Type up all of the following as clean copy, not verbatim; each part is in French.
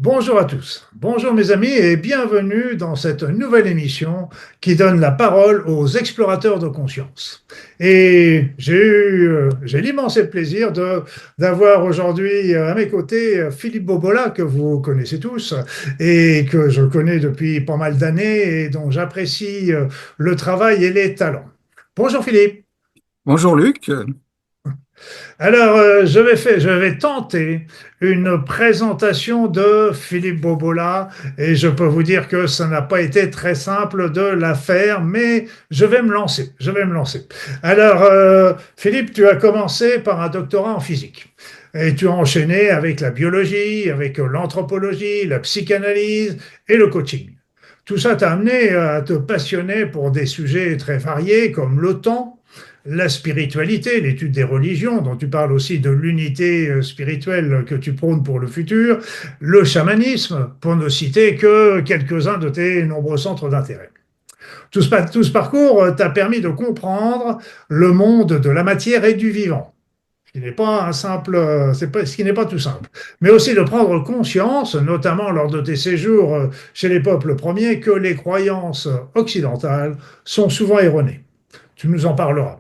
Bonjour à tous, bonjour mes amis et bienvenue dans cette nouvelle émission qui donne la parole aux explorateurs de conscience. Et j'ai l'immense plaisir d'avoir aujourd'hui à mes côtés Philippe Bobola, que vous connaissez tous et que je connais depuis pas mal d'années et dont j'apprécie le travail et les talents. Bonjour Philippe. Bonjour Luc. Alors, je vais tenter une présentation de Philippe Bobola et je peux vous dire que ça n'a pas été très simple de la faire, mais je vais me lancer. Je vais me lancer. Alors, Philippe, tu as commencé par un doctorat en physique et tu as enchaîné avec la biologie, avec l'anthropologie, la psychanalyse et le coaching. Tout ça t'a amené à te passionner pour des sujets très variés comme le temps, la spiritualité, l'étude des religions, dont tu parles aussi de l'unité spirituelle que tu prônes pour le futur, le chamanisme, pour ne citer que quelques-uns de tes nombreux centres d'intérêt. Tout ce parcours t'a permis de comprendre le monde de la matière et du vivant, ce qui n'est pas un simple, ce qui n'est pas tout simple, mais aussi de prendre conscience, notamment lors de tes séjours chez les peuples premiers, que les croyances occidentales sont souvent erronées. Tu nous en parleras.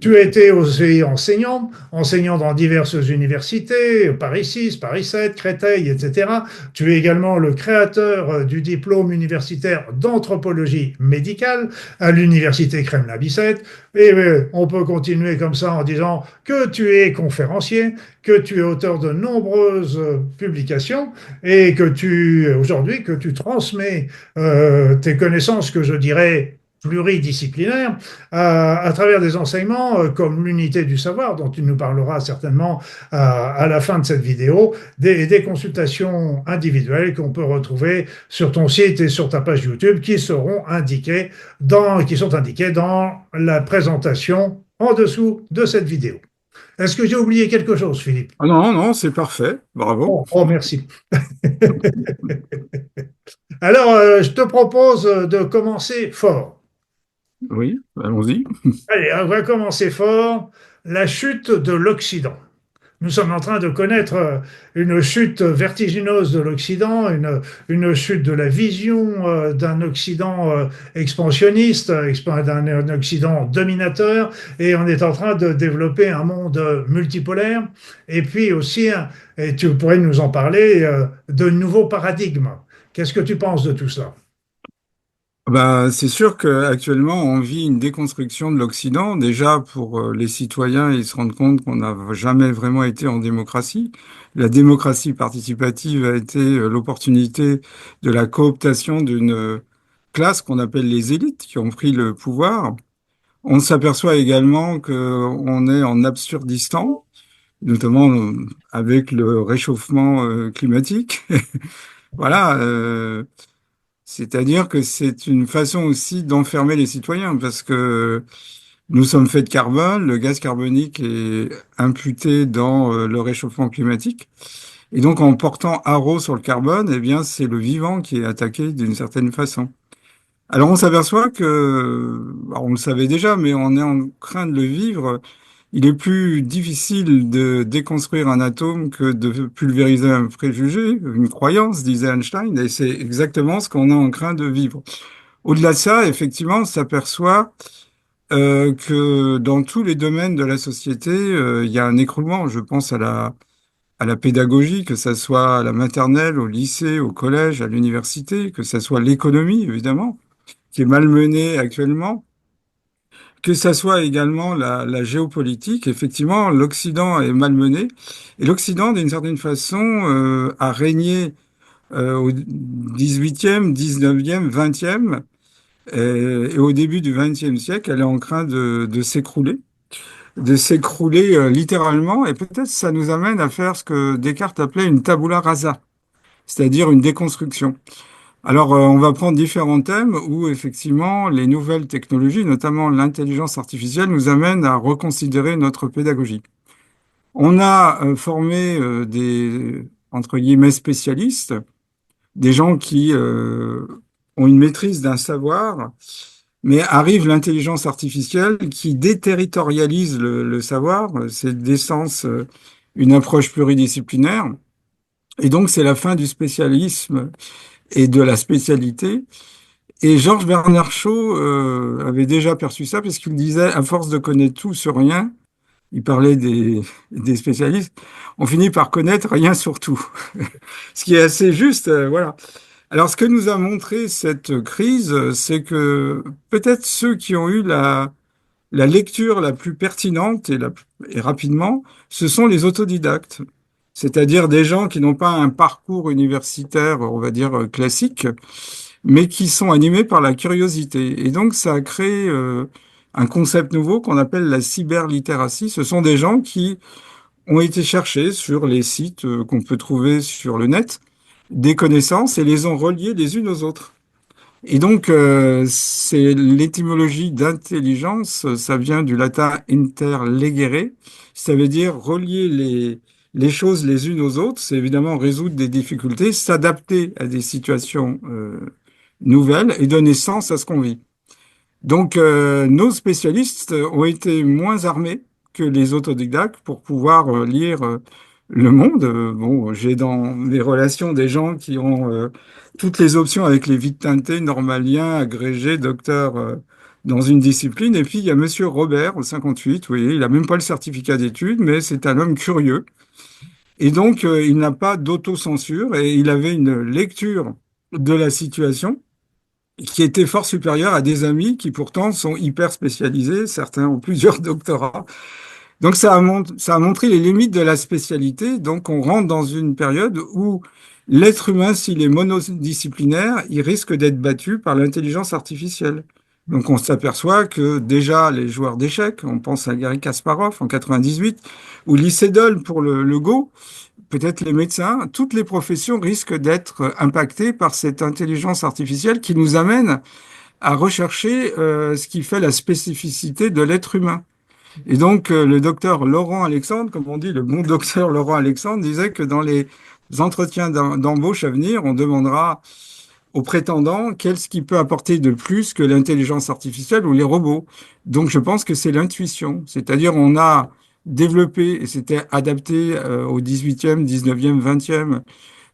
Tu as été aussi enseignant, enseignant dans diverses universités, Paris 6, Paris 7, Créteil, etc. Tu es également le créateur du diplôme universitaire d'anthropologie médicale à l'université Kremlin-Bicêtre. Et on peut continuer comme ça en disant que tu es conférencier, que tu es auteur de nombreuses publications et que aujourd'hui, que tu transmets tes connaissances que je dirais pluridisciplinaires à travers des enseignements comme l'unité du savoir, dont tu nous parleras certainement à la fin de cette vidéo, des consultations individuelles qu'on peut retrouver sur ton site et sur ta page YouTube qui sont indiquées dans la présentation en dessous de cette vidéo. Est-ce que j'ai oublié quelque chose, Philippe? Ah non, non, c'est parfait. Bravo. Oh, oh, merci. Alors, je te propose de commencer fort. Oui, allons-y. Allez, on va commencer fort. La chute de l'Occident. Nous sommes en train de connaître une chute vertigineuse de l'Occident, une chute de la vision d'un Occident expansionniste, d'un Occident dominateur, et on est en train de développer un monde multipolaire, et puis aussi, et tu pourrais nous en parler, de nouveaux paradigmes. Qu'est-ce que tu penses de tout ça? C'est sûr qu'actuellement, on vit une déconstruction de l'Occident. Déjà, pour les citoyens, ils se rendent compte qu'on n'a jamais vraiment été en démocratie. La démocratie participative a été l'opportunité de la cooptation d'une classe qu'on appelle les élites, qui ont pris le pouvoir. On s'aperçoit également qu'on est en Absurdistan, notamment avec le réchauffement climatique. Voilà, c'est-à-dire que c'est une façon aussi d'enfermer les citoyens, parce que nous sommes faits de carbone, le gaz carbonique est imputé dans le réchauffement climatique, et donc en portant haro sur le carbone, eh bien c'est le vivant qui est attaqué d'une certaine façon. Alors on s'aperçoit alors, on le savait déjà, mais on est en train de le vivre. Il est plus difficile de déconstruire un atome que de pulvériser un préjugé, une croyance, disait Einstein, et c'est exactement ce qu'on est en train de vivre. Au-delà de ça, effectivement, on s'aperçoit que dans tous les domaines de la société, il y a un écroulement. Je pense à la pédagogie, que ça soit à la maternelle, au lycée, au collège, à l'université, que ça soit l'économie, évidemment, qui est malmenée actuellement. Que ça soit également la géopolitique, effectivement, l'Occident est malmené. Et l'Occident, d'une certaine façon, a régné au 18e, 19e, 20e. Et au début du 20e siècle, elle est en train de s'écrouler littéralement. Et peut-être ça nous amène à faire ce que Descartes appelait une tabula rasa, c'est-à-dire une déconstruction. Alors, on va prendre différents thèmes où, effectivement, les nouvelles technologies, notamment l'intelligence artificielle, nous amènent à reconsidérer notre pédagogie. On a formé entre guillemets, spécialistes, des gens qui ont une maîtrise d'un savoir, mais arrive l'intelligence artificielle qui déterritorialise le savoir, c'est d'essence une approche pluridisciplinaire. Et donc, c'est la fin du spécialisme et de la spécialité. Et Georges Bernard Shaw avait déjà perçu ça parce qu'il disait, à force de connaître tout sur rien, il parlait des spécialistes, on finit par connaître rien sur tout. Ce qui est assez juste, voilà. Alors, ce que nous a montré cette crise, c'est que peut-être ceux qui ont eu la lecture la plus pertinente et rapidement, ce sont les autodidactes. C'est-à-dire des gens qui n'ont pas un parcours universitaire, on va dire, classique, mais qui sont animés par la curiosité. Et donc, ça a créé un concept nouveau qu'on appelle la cyberlittératie. Ce sont des gens qui ont été chercher sur les sites qu'on peut trouver sur le net des connaissances et les ont reliées les unes aux autres. Et donc, c'est l'étymologie d'intelligence, ça vient du latin interlegere, ça veut dire relier les choses les unes aux autres, c'est évidemment résoudre des difficultés, s'adapter à des situations nouvelles et donner sens à ce qu'on vit. Donc, nos spécialistes ont été moins armés que les autodidactes pour pouvoir lire le monde. Bon, j'ai dans mes relations des gens qui ont toutes les options avec les vides teintés, normalien, agrégé, docteur dans une discipline. Et puis, il y a Monsieur Robert, au 58, vous voyez, il n'a même pas le certificat d'études, mais c'est un homme curieux. Et donc, il n'a pas d'autocensure et il avait une lecture de la situation qui était fort supérieur à des amis qui pourtant sont hyper spécialisés, certains ont plusieurs doctorats. Donc ça a montré les limites de la spécialité. Donc on rentre dans une période où l'être humain, s'il est monodisciplinaire, il risque d'être battu par l'intelligence artificielle. Donc on s'aperçoit que déjà les joueurs d'échecs, on pense à Garry Kasparov en 98, ou Lee Sedol pour le Go, peut-être les médecins, toutes les professions risquent d'être impactées par cette intelligence artificielle qui nous amène à rechercher ce qui fait la spécificité de l'être humain. Et donc, le docteur Laurent Alexandre, comme on dit, le bon docteur Laurent Alexandre, disait que dans les entretiens d'embauche à venir, on demandera aux prétendants qu'est-ce qui peut apporter de plus que l'intelligence artificielle ou les robots. Donc, je pense que c'est l'intuition. C'est-à-dire, on a développé, et c'était adapté au 18e, 19e, 20e,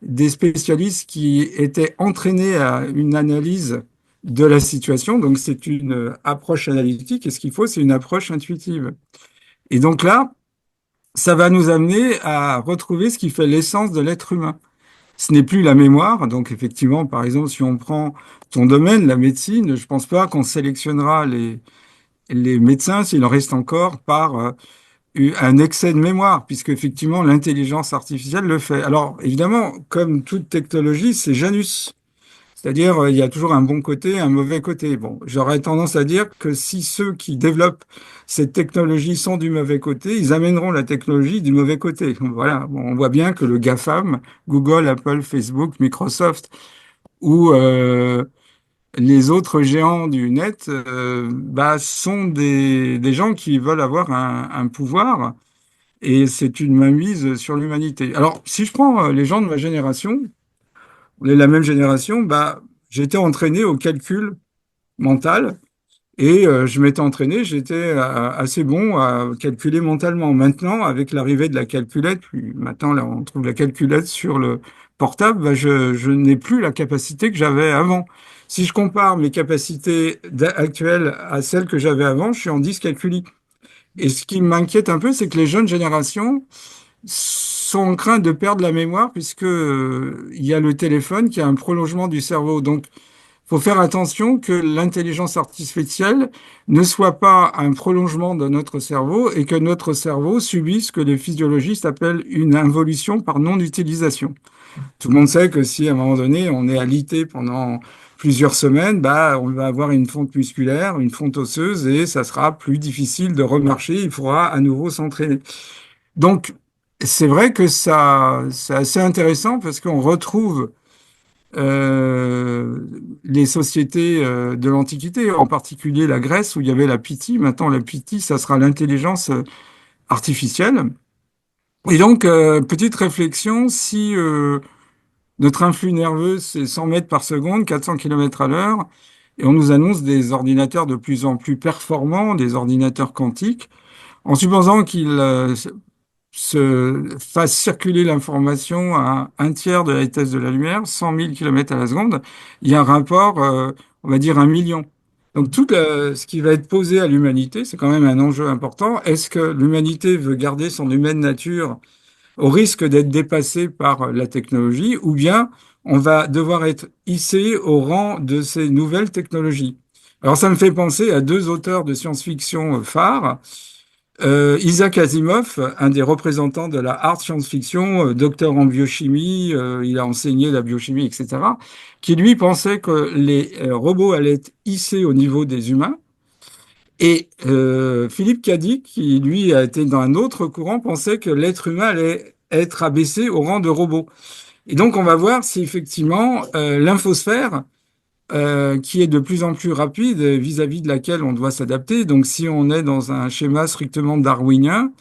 des spécialistes qui étaient entraînés à une analyse de la situation. Donc, c'est une approche analytique. Et ce qu'il faut, c'est une approche intuitive. Et donc là, ça va nous amener à retrouver ce qui fait l'essence de l'être humain. Ce n'est plus la mémoire. Donc, effectivement, par exemple, si on prend ton domaine, la médecine, je pense pas qu'on sélectionnera les médecins s'il en reste encore par un excès de mémoire, puisque effectivement, l'intelligence artificielle le fait. Alors, évidemment, comme toute technologie, c'est Janus. C'est-à-dire, il y a toujours un bon côté, un mauvais côté. Bon, j'aurais tendance à dire que si ceux qui développent cette technologie sont du mauvais côté, ils amèneront la technologie du mauvais côté. Voilà, bon, on voit bien que le GAFAM, Google, Apple, Facebook, Microsoft ou les autres géants du net, bah, sont des gens qui veulent avoir un pouvoir et c'est une mainmise sur l'humanité. Alors, si je prends les gens de ma génération, on est la même génération, bah, j'étais entraîné au calcul mental et je m'étais entraîné, j'étais assez bon à calculer mentalement. Maintenant, avec l'arrivée de la calculette, puis maintenant là on trouve la calculette sur le portable, bah, je n'ai plus la capacité que j'avais avant. Si je compare mes capacités actuelles à celles que j'avais avant, je suis en dyscalculie. Et ce qui m'inquiète un peu, c'est que les jeunes générations sont en train de perdre la mémoire puisque il y a le téléphone qui a un prolongement du cerveau. Donc, faut faire attention que l'intelligence artificielle ne soit pas un prolongement de notre cerveau et que notre cerveau subisse ce que les physiologistes appellent une involution par non-utilisation. Tout le monde sait que si à un moment donné on est alité pendant plusieurs semaines, bah, on va avoir une fonte musculaire, une fonte osseuse et ça sera plus difficile de remarcher. Il faudra à nouveau s'entraîner. Donc, c'est vrai que ça, c'est assez intéressant parce qu'on retrouve euh, les sociétés de l'Antiquité, en particulier la Grèce où il y avait la Pythie. Maintenant, la Pythie, ça sera l'intelligence artificielle. Et donc, petite réflexion, si notre influx nerveux, c'est 100 mètres par seconde, 400 km à l'heure, et on nous annonce des ordinateurs de plus en plus performants, des ordinateurs quantiques, en supposant qu'ils fasse circuler l'information à un tiers de la vitesse de la lumière, 100 000 km à la seconde, il y a un rapport, on va dire, 1 million. Donc ce qui va être posé à l'humanité, c'est quand même un enjeu important. Est-ce que l'humanité veut garder son humaine nature au risque d'être dépassée par la technologie, ou bien on va devoir être hissé au rang de ces nouvelles technologies? Alors ça me fait penser à deux auteurs de science-fiction phares. Isaac Asimov, un des représentants de la hard science-fiction, docteur en biochimie, il a enseigné la biochimie, etc., qui lui pensait que les robots allaient être hissés au niveau des humains. Et Philippe Cadic, qui lui a été dans un autre courant, pensait que l'être humain allait être abaissé au rang de robot. Et donc on va voir si effectivement l'infosphère, qui est de plus en plus rapide vis-à-vis de laquelle on doit s'adapter. Donc, si on est dans un schéma strictement darwinien,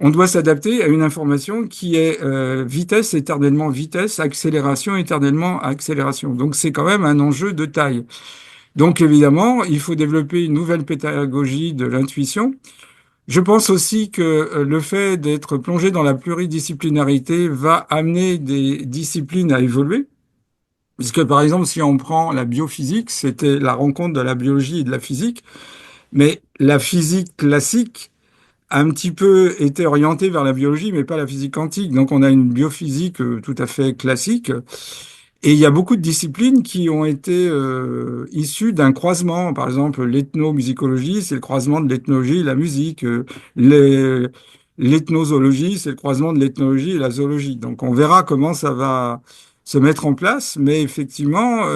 on doit s'adapter à une information qui est vitesse éternellement vitesse, accélération éternellement accélération. Donc, c'est quand même un enjeu de taille. Donc, évidemment, il faut développer une nouvelle pédagogie de l'intuition. Je pense aussi que le fait d'être plongé dans la pluridisciplinarité va amener des disciplines à évoluer. Puisque, par exemple, si on prend la biophysique, c'était la rencontre de la biologie et de la physique, mais la physique classique a un petit peu été orientée vers la biologie, mais pas la physique quantique. Donc, on a une biophysique tout à fait classique. Et il y a beaucoup de disciplines qui ont été issues d'un croisement. Par exemple, l'ethnomusicologie, c'est le croisement de l'ethnologie et la musique. Les- L'ethnozoologie, c'est le croisement de l'ethnologie et la zoologie. Donc, on verra comment ça va se mettre en place. Mais effectivement,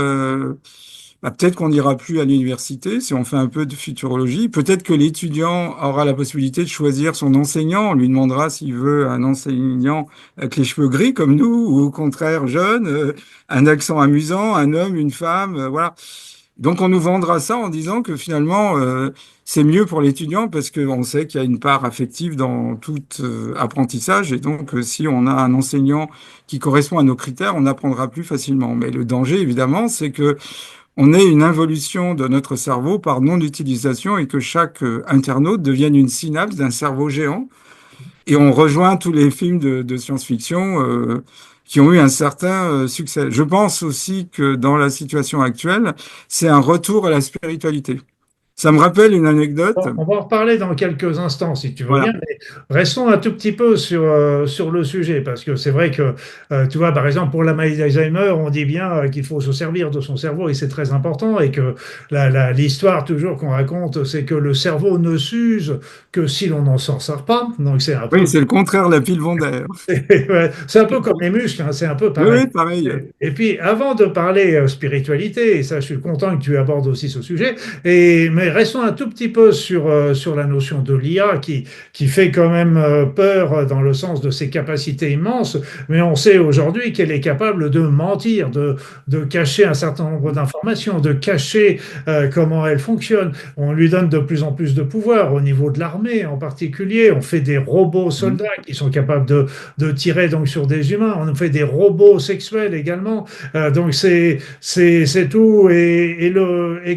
peut-être qu'on n'ira plus à l'université si on fait un peu de futurologie. Peut-être que l'étudiant aura la possibilité de choisir son enseignant. On lui demandera s'il veut un enseignant avec les cheveux gris comme nous, ou au contraire jeune, un accent amusant, un homme, une femme, voilà. Donc on nous vendra ça en disant que finalement c'est mieux pour l'étudiant parce qu'on sait qu'il y a une part affective dans tout apprentissage et donc si on a un enseignant qui correspond à nos critères, on apprendra plus facilement. Mais le danger évidemment, c'est que on ait une involution de notre cerveau par non-utilisation et que chaque internaute devienne une synapse d'un cerveau géant. Et on rejoint tous les films de science-fiction qui ont eu un certain succès. Je pense aussi que dans la situation actuelle, c'est un retour à la spiritualité. Ça me rappelle une anecdote. Bon, on va en reparler dans quelques instants, si tu veux bien, Voilà. mais restons un tout petit peu sur le sujet, parce que c'est vrai que, tu vois, par exemple, pour la maladie d'Alzheimer, on dit bien qu'il faut se servir de son cerveau, et c'est très important, et que l'histoire toujours qu'on raconte, c'est que le cerveau ne s'use que si l'on n'en s'en sort pas, donc c'est un Oui, peu c'est le contraire de la pile Vondaire. ouais, c'est un peu comme les muscles, hein, c'est un peu Oui, pareil. oui, pareil. Et puis, avant de parler spiritualité, et ça, je suis content que tu abordes aussi ce sujet, mais restons un tout petit peu sur la notion de l'IA qui fait quand même peur dans le sens de ses capacités immenses, mais on sait aujourd'hui qu'elle est capable de mentir, de cacher un certain nombre d'informations, de cacher comment elle fonctionne. On lui donne de plus en plus de pouvoir au niveau de l'armée en particulier. On fait des robots soldats qui sont capables de tirer donc sur des humains. On fait des robots sexuels également. Donc c'est tout. Et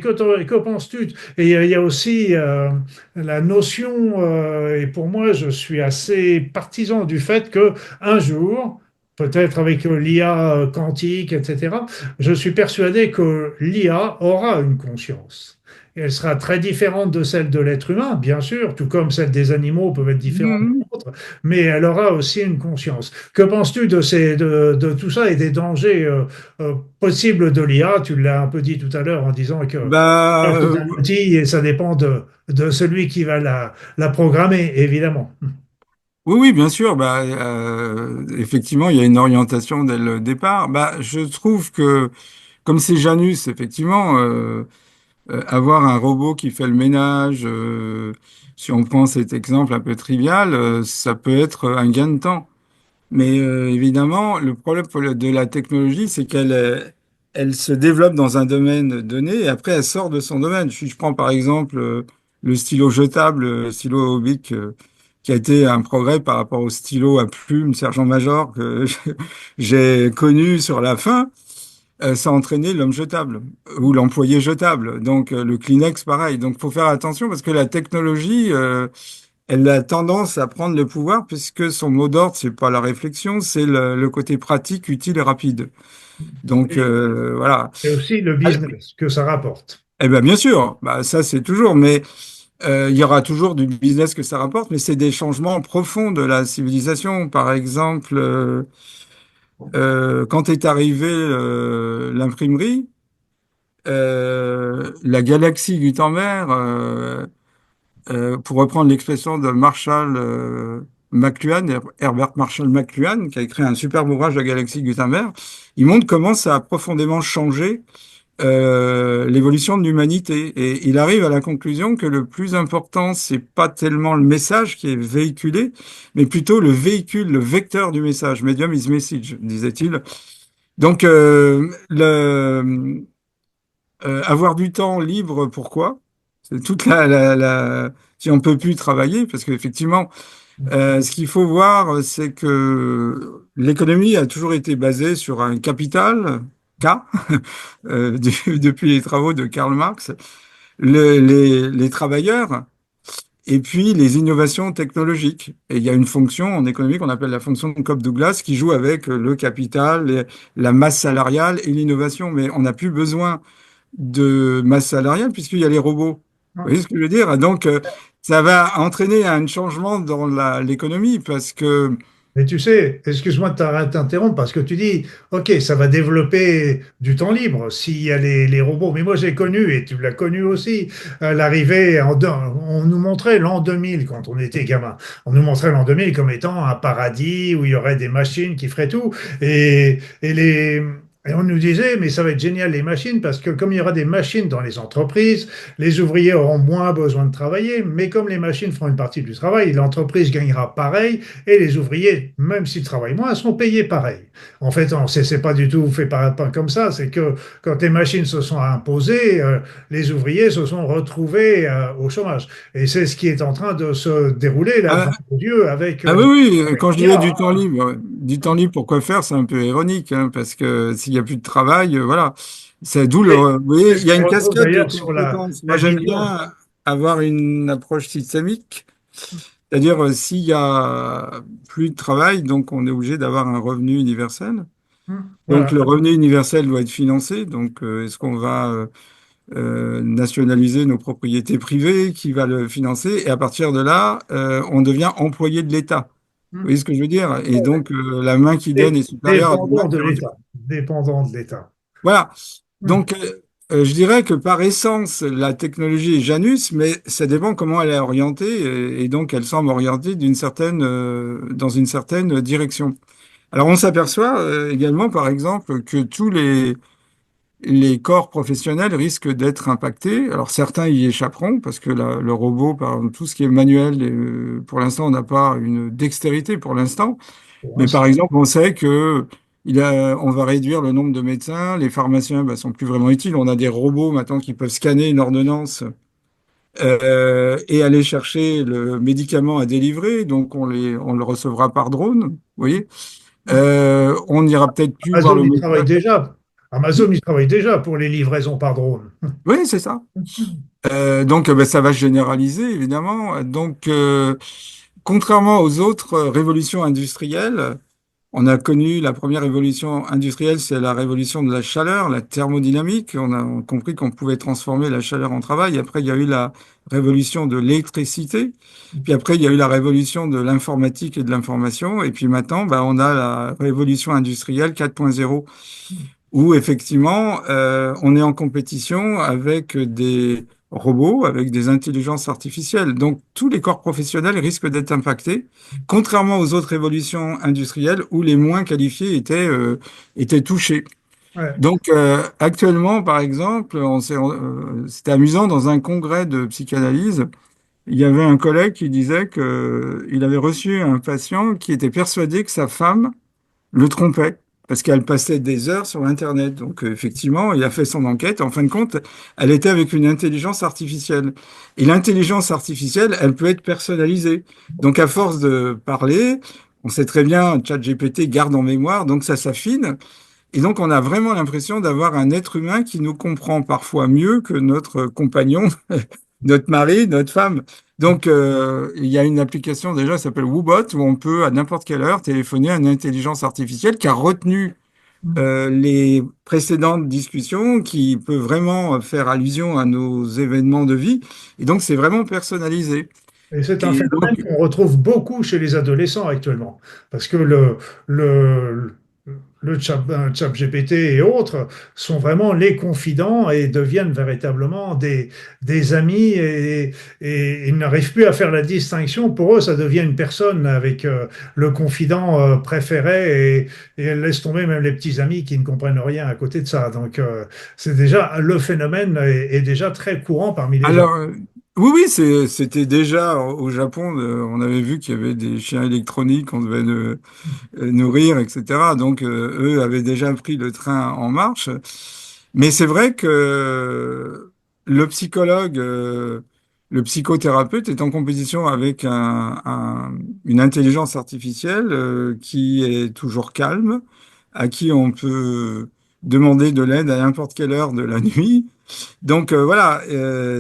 que penses-tu? Et il y a aussi la notion, et pour moi, je suis assez partisan du fait que un jour, peut-être avec l'IA quantique, etc., je suis persuadé que l'IA aura une conscience. Et elle sera très différente de celle de l'être humain, bien sûr, tout comme celle des animaux peuvent être différentes des Mhm. nôtres, mais elle aura aussi une conscience. Que penses-tu de tout ça et des dangers possibles de l'IA? Tu l'as un peu dit tout à l'heure en disant que Bah, c'est un outil et ça dépend de celui qui va la programmer, évidemment. oui, oui, bien sûr. Effectivement, il y a une orientation dès le départ. Je trouve que, comme c'est Janus, effectivement, avoir un robot qui fait le ménage, si on prend cet exemple un peu trivial, ça peut être un gain de temps. Mais évidemment, le problème de la technologie, c'est elle se développe dans un domaine donné et après elle sort de son domaine. Si je prends par exemple le stylo jetable, le stylo Bic, qui a été un progrès par rapport au stylo à plume sergent-major que j'ai connu sur la fin, ça a entraîné l'homme jetable ou l'employé jetable. Donc le Kleenex, pareil. Donc faut faire attention parce que la technologie elle a tendance à prendre le pouvoir puisque son mot d'ordre, c'est pas la réflexion, c'est le côté pratique, utile et rapide. Donc Et, voilà. et aussi le business que ça rapporte. Eh ben bien sûr, bah, ça c'est toujours, mais il y aura toujours du business que ça rapporte, mais c'est des changements profonds de la civilisation. Par exemple, quand est arrivée l'imprimerie, la galaxie Gutenberg, pour reprendre l'expression de Marshall McLuhan, Herbert Marshall McLuhan, qui a écrit un superbe ouvrage, La galaxie Gutenberg, il montre comment ça a profondément changé l'évolution de l'humanité. Et il arrive à la conclusion que le plus important, c'est pas tellement le message qui est véhiculé, mais plutôt le véhicule, le vecteur du message. Medium is message, disait-il. Donc, avoir du temps libre, pourquoi? C'est toute si on peut plus travailler, parce qu'effectivement, ce qu'il faut voir, c'est que l'économie a toujours été basée sur un capital, K, depuis les travaux de Karl Marx, les travailleurs, et puis les innovations technologiques. Et il y a une fonction en économie qu'on appelle la fonction de Cobb-Douglas qui joue avec le capital, la masse salariale et l'innovation. Mais on n'a plus besoin de masse salariale puisqu'il y a les robots. Vous voyez ce que je veux dire? Donc, ça va entraîner un changement dans l'économie parce que Mais tu sais, excuse-moi de t'interrompre parce que tu dis, OK, ça va développer du temps libre s'il y a les robots. Mais moi, j'ai connu, et tu l'as connu aussi, l'arrivée on nous montrait l'an 2000 quand on était gamin. On nous montrait l'an 2000 comme étant un paradis où il y aurait des machines qui feraient tout. Et on nous disait, mais ça va être génial les machines parce que comme il y aura des machines dans les entreprises, les ouvriers auront moins besoin de travailler. Mais comme les machines feront une partie du travail, l'entreprise gagnera pareil et les ouvriers, même s'ils travaillent moins, seront payés pareil. En fait, c'est pas du tout fait pas comme ça. C'est que quand les machines se sont imposées, les ouvriers se sont retrouvés au chômage. Et c'est ce qui est en train de se dérouler là devant ah, nos yeux avec, ah oui, oui, avec quand je disais l'IA. du temps libre pour quoi faire, c'est un peu ironique, hein, parce que s'il n'y a plus de travail, voilà. C'est d'où Et vous voyez, c'est il ce y a qu'on une retrouve cascade de d'ailleurs sur conséquences. Moi, la j'aime vision. bien avoir une approche systémique, c'est-à-dire s'il y a plus de travail, donc on est obligé d'avoir un revenu universel. Donc Voilà. le revenu universel doit être financé. Donc est-ce qu'on va nationaliser nos propriétés privées, qui va le financer, et à partir de là, on devient employé de l'État. Vous voyez ce que je veux dire? Et donc, la main qui donne est supérieure à la main Dépendant de qui reçoit. l'État. Dépendant de l'État. Voilà. Donc, je dirais que par essence, la technologie est Janus, mais ça dépend comment elle est orientée, et donc elle semble orientée dans une certaine direction. Alors, on s'aperçoit également, par exemple, que tous les corps professionnels risquent d'être impactés. Alors certains y échapperont parce que le robot, par exemple, tout ce qui est manuel, pour l'instant, on n'a pas une dextérité pour l'instant. Pour Mais par l'instant. exemple, on sait que on va réduire le nombre de médecins. Les pharmaciens, bah, sont plus vraiment utiles. On a des robots maintenant qui peuvent scanner une ordonnance et aller chercher le médicament à délivrer. Donc on le recevra par drone. Vous voyez. On n'ira peut-être plus voir Amazon le y médecin. travaille déjà. Amazon y travaille déjà pour les livraisons par drone. Oui, c'est ça. Donc, ben, ça va se généraliser, évidemment. Donc, contrairement aux autres révolutions industrielles, on a connu la première révolution industrielle, c'est la révolution de la chaleur, la thermodynamique. On a compris qu'on pouvait transformer la chaleur en travail. Après, il y a eu la révolution de l'électricité. Puis après, il y a eu la révolution de l'informatique et de l'information. Et puis maintenant, ben, on a la révolution industrielle 4.0 où effectivement, on est en compétition avec des robots, avec des intelligences artificielles. Donc, tous les corps professionnels risquent d'être impactés, contrairement aux autres révolutions industrielles où les moins qualifiés étaient touchés. Ouais. Donc, actuellement, par exemple, c'était amusant, dans un congrès de psychanalyse, il y avait un collègue qui disait qu'il avait reçu un patient qui était persuadé que sa femme le trompait parce qu'elle passait des heures sur Internet. Donc, effectivement, il a fait son enquête. En fin de compte, elle était avec une intelligence artificielle. Et l'intelligence artificielle, elle peut être personnalisée. Donc, à force de parler, on sait très bien, ChatGPT garde en mémoire, donc ça s'affine. Et donc, on a vraiment l'impression d'avoir un être humain qui nous comprend parfois mieux que notre compagnon, notre mari, notre femme. Donc, il y a une application déjà qui s'appelle Woobot où on peut à n'importe quelle heure téléphoner à une intelligence artificielle qui a retenu les précédentes discussions, qui peut vraiment faire allusion à nos événements de vie. Et donc, c'est vraiment personnalisé. Et c'est un Et phénomène donc, qu'on retrouve beaucoup chez les adolescents actuellement, parce que le, chat GPT et autres sont vraiment les confidents et deviennent véritablement des amis et ils n'arrivent plus à faire la distinction. Pour eux, ça devient une personne avec le confident préféré et elle laisse tomber même les petits amis qui ne comprennent rien à côté de ça. Donc, c'est déjà le phénomène est déjà très courant parmi les jeunes. alors, oui, oui, c'était déjà au Japon, on avait vu qu'il y avait des chiens électroniques qu'on devait nourrir, etc. Donc, eux avaient déjà pris le train en marche. Mais c'est vrai que le psychologue, le psychothérapeute est en compétition avec une intelligence artificielle qui est toujours calme, à qui on peut demander de l'aide à n'importe quelle heure de la nuit. Donc voilà,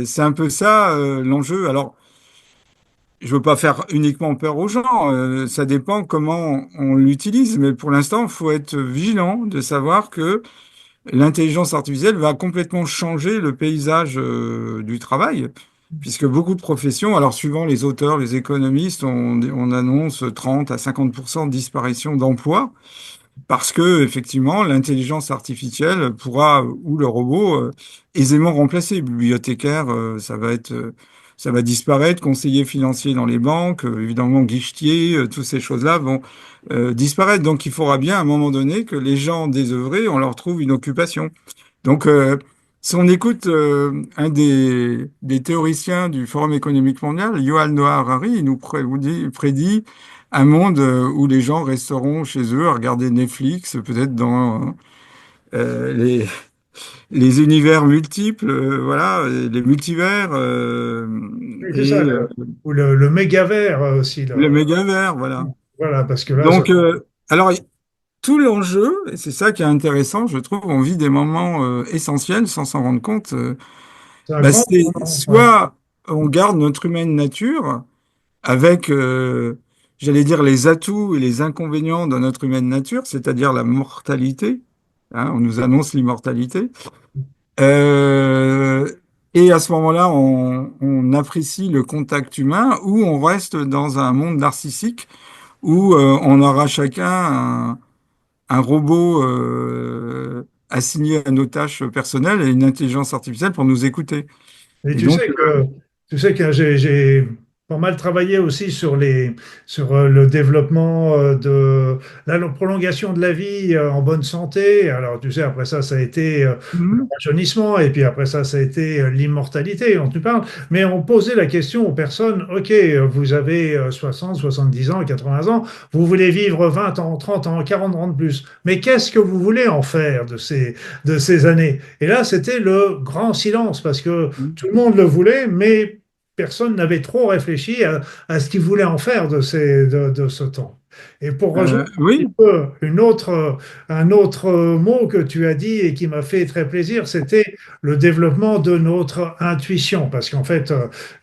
c'est un peu ça l'enjeu. Alors, je veux pas faire uniquement peur aux gens, ça dépend comment on l'utilise, mais pour l'instant, il faut être vigilant de savoir que l'intelligence artificielle va complètement changer le paysage du travail, puisque beaucoup de professions, alors suivant les auteurs, les économistes, on annonce 30 à 50% de disparition d'emplois, parce que effectivement, l'intelligence artificielle pourra, ou le robot, aisément remplacer. Bibliothécaire, ça va disparaître. Conseiller financier dans les banques, évidemment, guichetier, toutes ces choses-là vont disparaître. Donc, il faudra bien à un moment donné que les gens désœuvrés, on leur trouve une occupation. Donc, si on écoute un des théoriciens du Forum économique mondial, Yuval Noah Harari, il nous prédit un monde où les gens resteront chez eux à regarder Netflix, peut-être dans les, les univers multiples, voilà, les multivers Oui, c'est ça, et ou le mégavert aussi. le mégavers, voilà. Voilà, parce que là, Donc, alors, tout l'enjeu, et c'est ça qui est intéressant, je trouve, on vit des moments essentiels sans s'en rendre compte. c'est un Bah, grand c'est tournant. Ouais. soit on garde notre humaine nature avec, j'allais dire, les atouts et les inconvénients de notre humaine nature, c'est-à-dire la mortalité. Hein, on nous annonce l'immortalité. Euh, et à ce moment-là, on apprécie le contact humain ou on reste dans un monde narcissique où on aura chacun un robot assigné à nos tâches personnelles et une intelligence artificielle pour nous écouter. Et Et donc, tu sais que j'ai pas mal travaillé aussi sur sur le développement de la prolongation de la vie en bonne santé. Alors, tu sais, après ça, ça a été le mhm, rajeunissement, et puis après ça a été l'immortalité dont tu parles. Mais on posait la question aux personnes, OK, vous avez 60, 70 ans, 80 ans, vous voulez vivre 20 ans, 30 ans, 40 ans de plus. Mais qu'est-ce que vous voulez en faire de ces années? Et là, c'était le grand silence, parce que tout le monde le voulait, mais personne n'avait trop réfléchi à ce qu'il voulait en faire de ce temps. Et pour rejoindre un petit oui, peu un autre mot que tu as dit et qui m'a fait très plaisir, c'était le développement de notre intuition. Parce qu'en fait,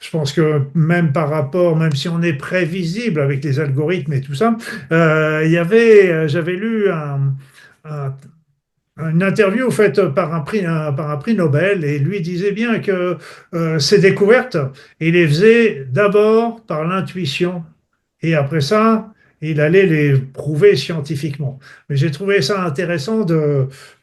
je pense que même par rapport, même si on est prévisible avec les algorithmes et tout ça, j'avais lu un une interview faite par un prix Nobel et lui disait bien que ses découvertes, il les faisait d'abord par l'intuition et après ça, il allait les prouver scientifiquement. Mais j'ai trouvé ça intéressant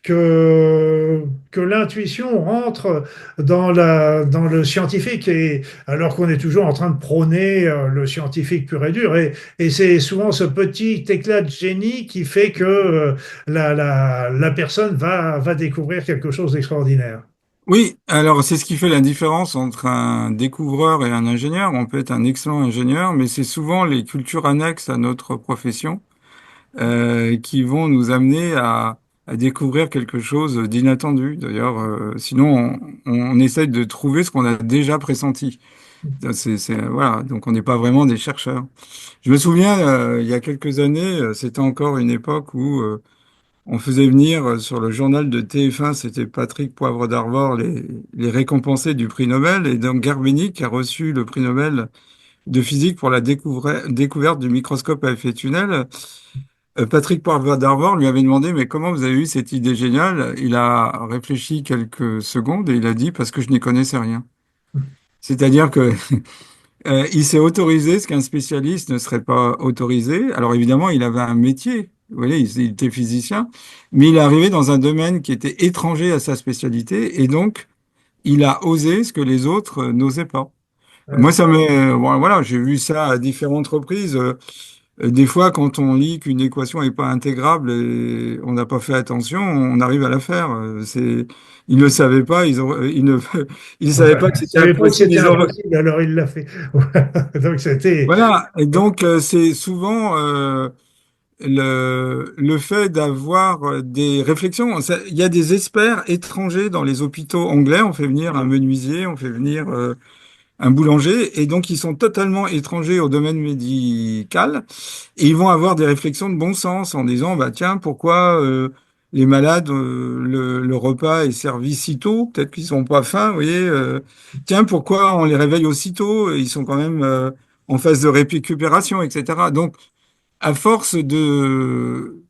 que, que l'intuition rentre dans le scientifique, et, alors qu'on est toujours en train de prôner le scientifique pur et dur. Et c'est souvent ce petit éclat de génie qui fait que la personne va découvrir quelque chose d'extraordinaire. oui. Alors, c'est ce qui fait la différence entre un découvreur et un ingénieur. On peut être un excellent ingénieur, mais c'est souvent les cultures annexes à notre profession qui vont nous amener à découvrir quelque chose d'inattendu. D'ailleurs, sinon, on essaye de trouver ce qu'on a déjà pressenti. Voilà, donc on n'est pas vraiment des chercheurs. Je me souviens, il y a quelques années, c'était encore une époque où on faisait venir sur le journal de TF1, c'était Patrick Poivre d'Arvor, les récompensés du prix Nobel. Et donc Gerbenic a reçu le prix Nobel de physique pour la découverte du microscope à effet tunnel. Patrick Poivre d'Arvor lui avait demandé, mais comment vous avez eu cette idée géniale? Il a réfléchi quelques secondes et il a dit, parce que je n'y connaissais rien. C'est-à-dire que il s'est autorisé ce qu'un spécialiste ne serait pas autorisé. Alors évidemment, il avait un métier, vous voyez, il était physicien, mais il est arrivé dans un domaine qui était étranger à sa spécialité et donc il a osé ce que les autres n'osaient pas. Moi, ça m'est, bon, voilà, j'ai vu ça à différentes reprises. Des fois, quand on lit qu'une équation n'est pas intégrable et on n'a pas fait attention, on arrive à la faire. Ils ne savaient pas, ils ne, ils savaient Voilà. pas que Je ne c'était savais pas que impossible. c'était impossible, alors il l'a fait. Voilà. Donc c'était. Voilà, et donc c'est souvent le fait d'avoir des réflexions. Il y a des experts étrangers dans les hôpitaux anglais. On fait venir un menuisier, on fait venir un boulanger, et donc ils sont totalement étrangers au domaine médical, et ils vont avoir des réflexions de bon sens en disant, bah tiens, pourquoi les malades, le repas est servi si tôt, peut-être qu'ils sont pas faim, vous voyez, tiens, pourquoi on les réveille aussitôt, ils sont quand même en phase de récupération, etc. Donc, à force de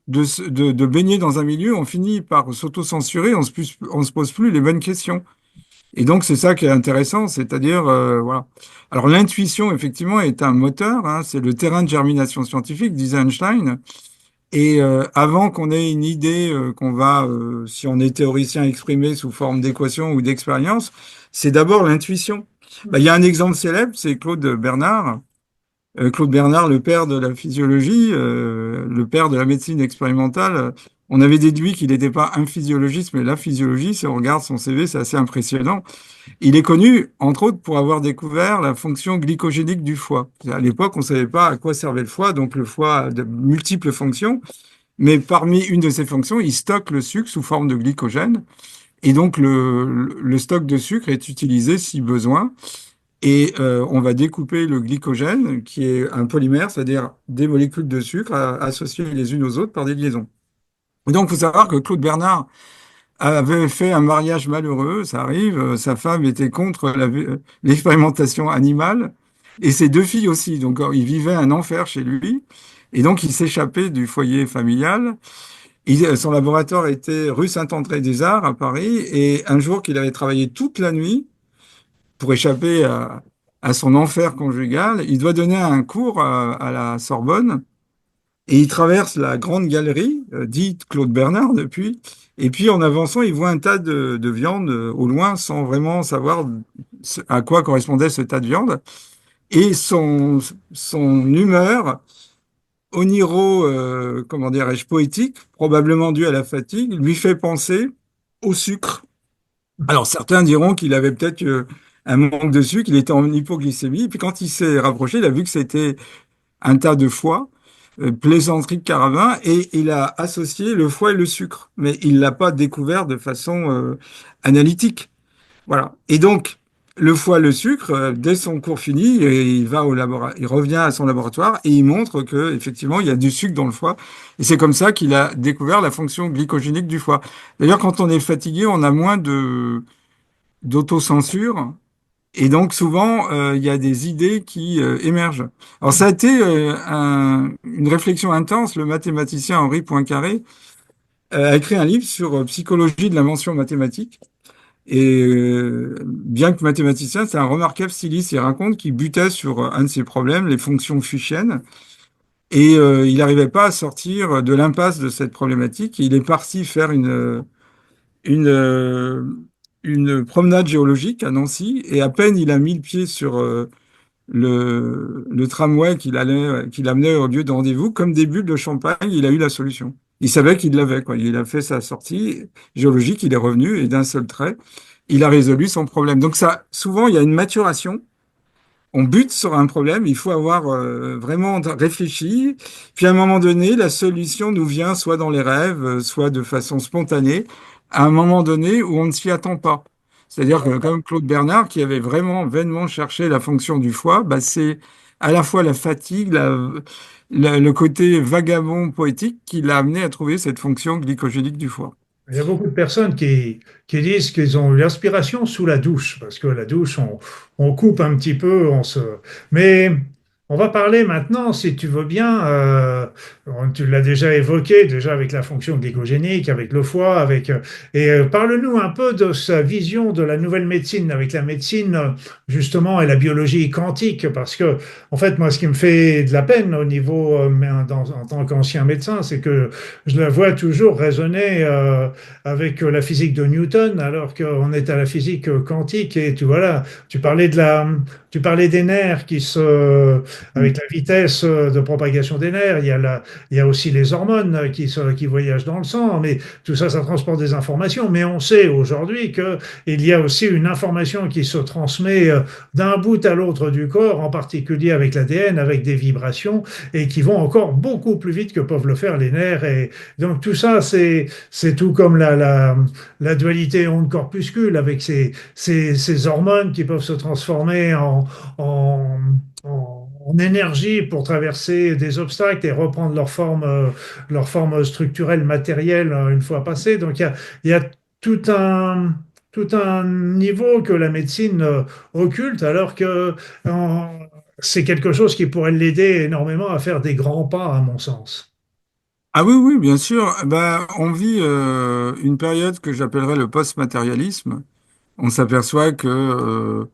baigner dans un milieu, on finit par s'auto-censurer, on se pose plus les bonnes questions. Et donc, c'est ça qui est intéressant, c'est-à-dire, voilà. Alors, l'intuition, effectivement, est un moteur, hein, c'est le terrain de germination scientifique, disait Einstein. Et avant qu'on ait une idée qu'on va, si on est théoricien, exprimer sous forme d'équation ou d'expérience, c'est d'abord l'intuition. Bah, il y a un exemple célèbre, c'est Claude Bernard. Claude Bernard, le père de la physiologie, le père de la médecine expérimentale. On avait déduit qu'il n'était pas un physiologiste, mais la physiologie. Si on regarde son CV, c'est assez impressionnant. Il est connu, entre autres, pour avoir découvert la fonction glycogénique du foie. À l'époque, on ne savait pas à quoi servait le foie, donc le foie a de multiples fonctions, mais parmi une de ces fonctions, il stocke le sucre sous forme de glycogène, et donc le stock de sucre est utilisé si besoin, et on va découper le glycogène, qui est un polymère, c'est-à-dire des molécules de sucre associées les unes aux autres par des liaisons. Et donc, il faut savoir que Claude Bernard avait fait un mariage malheureux, ça arrive, sa femme était contre l'expérimentation animale, et ses deux filles aussi. Donc il vivait un enfer chez lui, et donc il s'échappait du foyer familial. Son laboratoire était rue Saint-André-des-Arts à Paris, et un jour qu'il avait travaillé toute la nuit pour échapper à son enfer conjugal, il doit donner un cours à la Sorbonne, et il traverse la grande galerie, dite Claude Bernard depuis, et puis en avançant, il voit un tas de viande au loin sans vraiment savoir à quoi correspondait ce tas de viande. Et son humeur oniro, comment dirais-je, poétique, probablement due à la fatigue, lui fait penser au sucre. Alors certains diront qu'il avait peut-être un manque de sucre, il était en hypoglycémie, puis quand il s'est rapproché, il a vu que c'était un tas de foie, plaisanterie de Caravin, et il a associé le foie et le sucre, mais il l'a pas découvert de façon analytique. Voilà. Et donc, le foie, le sucre, dès son cours fini, il va il revient à son laboratoire et il montre que effectivement, il y a du sucre dans le foie. Et c'est comme ça qu'il a découvert la fonction glycogénique du foie. D'ailleurs, quand on est fatigué, on a moins de d'autocensure et donc souvent, il y a des idées qui émergent. Alors ça a été une réflexion intense. Le mathématicien Henri Poincaré a écrit un livre sur psychologie de l'invention mathématique. Et bien que mathématicien, c'est un remarquable styliste. Il raconte qu'il butait sur un de ses problèmes, les fonctions fuchiennes, et il n'arrivait pas à sortir de l'impasse de cette problématique. Il est parti faire une, euh, une promenade géologique à Nancy, et à peine il a mis le pied sur le tramway qu'il amenait au lieu de rendez-vous, comme des bulles de champagne, il a eu la solution. Il savait qu'il l'avait, quoi. Il a fait sa sortie géologique, il est revenu et d'un seul trait, il a résolu son problème. Donc ça, souvent, il y a une maturation. On bute sur un problème, il faut avoir vraiment réfléchi. Puis à un moment donné, la solution nous vient soit dans les rêves, soit de façon spontanée, à un moment donné où on ne s'y attend pas. C'est-à-dire que comme Claude Bernard, qui avait vraiment vainement cherché la fonction du foie, bah à la fois la fatigue, le côté vagabond poétique qui l'a amené à trouver cette fonction glycogénique du foie. Il y a beaucoup de personnes qui disent qu'ils ont eu l'inspiration sous la douche, parce que la douche, on coupe un petit peu, on se... Mais on va parler maintenant, si tu veux bien, tu l'as déjà évoqué, déjà avec la fonction glycogénique, avec le foie, parle-nous un peu de sa vision de la nouvelle médecine, avec la médecine, justement, et la biologie quantique, parce que, en fait, moi, ce qui me fait de la peine au niveau, en tant qu'ancien médecin, c'est que je la vois toujours raisonner avec la physique de Newton, alors qu'on est à la physique quantique. Et voilà, tu parlais des nerfs avec la vitesse de propagation des nerfs. Il y a aussi les hormones qui voyagent dans le sang. Mais tout ça, ça transporte des informations. Mais on sait aujourd'hui qu'il y a aussi une information qui se transmet d'un bout à l'autre du corps, en particulier avec l'ADN, avec des vibrations, et qui vont encore beaucoup plus vite que peuvent le faire les nerfs. Et donc tout ça, c'est tout comme la dualité onde-corpuscule avec ces hormones qui peuvent se transformer en, en énergie pour traverser des obstacles et reprendre leur forme structurelle, matérielle une fois passée. Donc il y a tout un, tout un niveau que la médecine occulte, alors que euh, c'est quelque chose qui pourrait l'aider énormément à faire des grands pas, à mon sens. Ah oui, oui, bien sûr. Ben, on vit une période que j'appellerais le post-matérialisme. On s'aperçoit que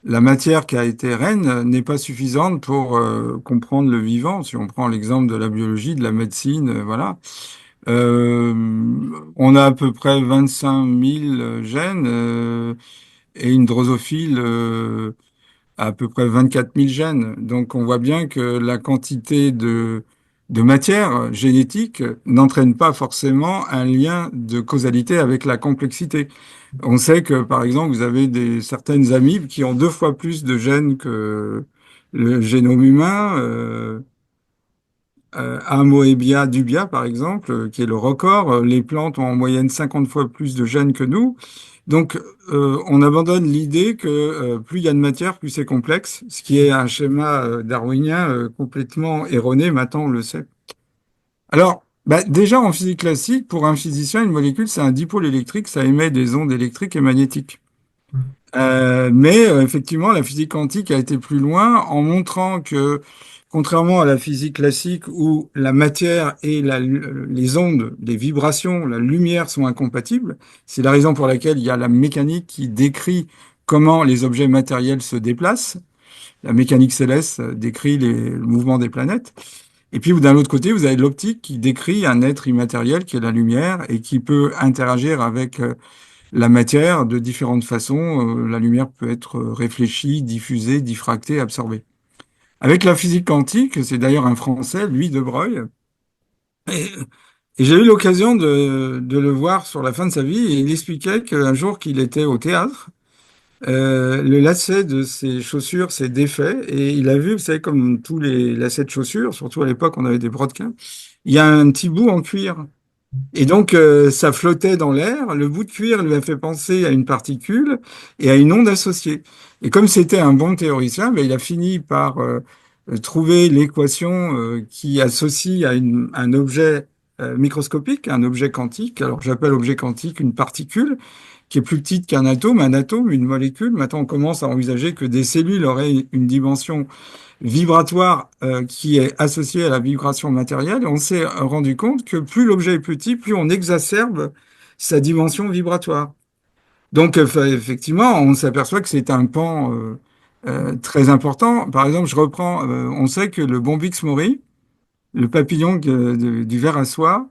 la matière qui a été reine n'est pas suffisante pour comprendre le vivant. Si on prend l'exemple de la biologie, de la médecine, voilà. Euh, on a à peu près 25 000 gènes et une drosophile à peu près 24 000 gènes. Donc on voit bien que la quantité de matière génétique n'entraîne pas forcément un lien de causalité avec la complexité. On sait que, par exemple, vous avez certaines amibes qui ont 2 fois plus de gènes que le génome humain. Amoebia dubia, par exemple, qui est le record. Les plantes ont en moyenne 50 fois plus de gènes que nous. Donc, on abandonne l'idée que plus il y a de matière, plus c'est complexe, ce qui est un schéma darwinien complètement erroné, maintenant on le sait. Alors, bah, déjà en physique classique, pour un physicien, une molécule, c'est un dipôle électrique, ça émet des ondes électriques et magnétiques. Mais effectivement, la physique quantique a été plus loin en montrant que, contrairement à la physique classique où la matière et les ondes, les vibrations, la lumière sont incompatibles, c'est la raison pour laquelle il y a la mécanique qui décrit comment les objets matériels se déplacent. La mécanique céleste décrit le mouvement des planètes. Et puis d'un autre côté, vous avez l'optique qui décrit un être immatériel qui est la lumière et qui peut interagir avec la matière de différentes façons. La lumière peut être réfléchie, diffusée, diffractée, absorbée. Avec la physique quantique, c'est d'ailleurs un Français, Louis de Broglie, et, et j'ai eu l'occasion de le voir sur la fin de sa vie, et il expliquait qu'un jour qu'il était au théâtre, le lacet de ses chaussures s'est défait, et il a vu, vous savez, comme tous les lacets de chaussures, surtout à l'époque on avait des brodequins, il y a un petit bout en cuir. Et donc, ça flottait dans l'air. Le bout de cuir lui a fait penser à une particule et à une onde associée. Et comme c'était un bon théoricien, ben, il a fini par trouver l'équation qui associe à un objet microscopique, un objet quantique. Alors, j'appelle objet quantique une particule qui est plus petite qu'un atome, une molécule. Maintenant, on commence à envisager que des cellules auraient une dimension vibratoire qui est associé à la vibration matérielle. Et on s'est rendu compte que plus l'objet est petit, plus on exacerbe sa dimension vibratoire. Donc effectivement, on s'aperçoit que c'est un pan très important. Par exemple, je reprends, on sait que le Bombyx mori, le papillon du ver à soie,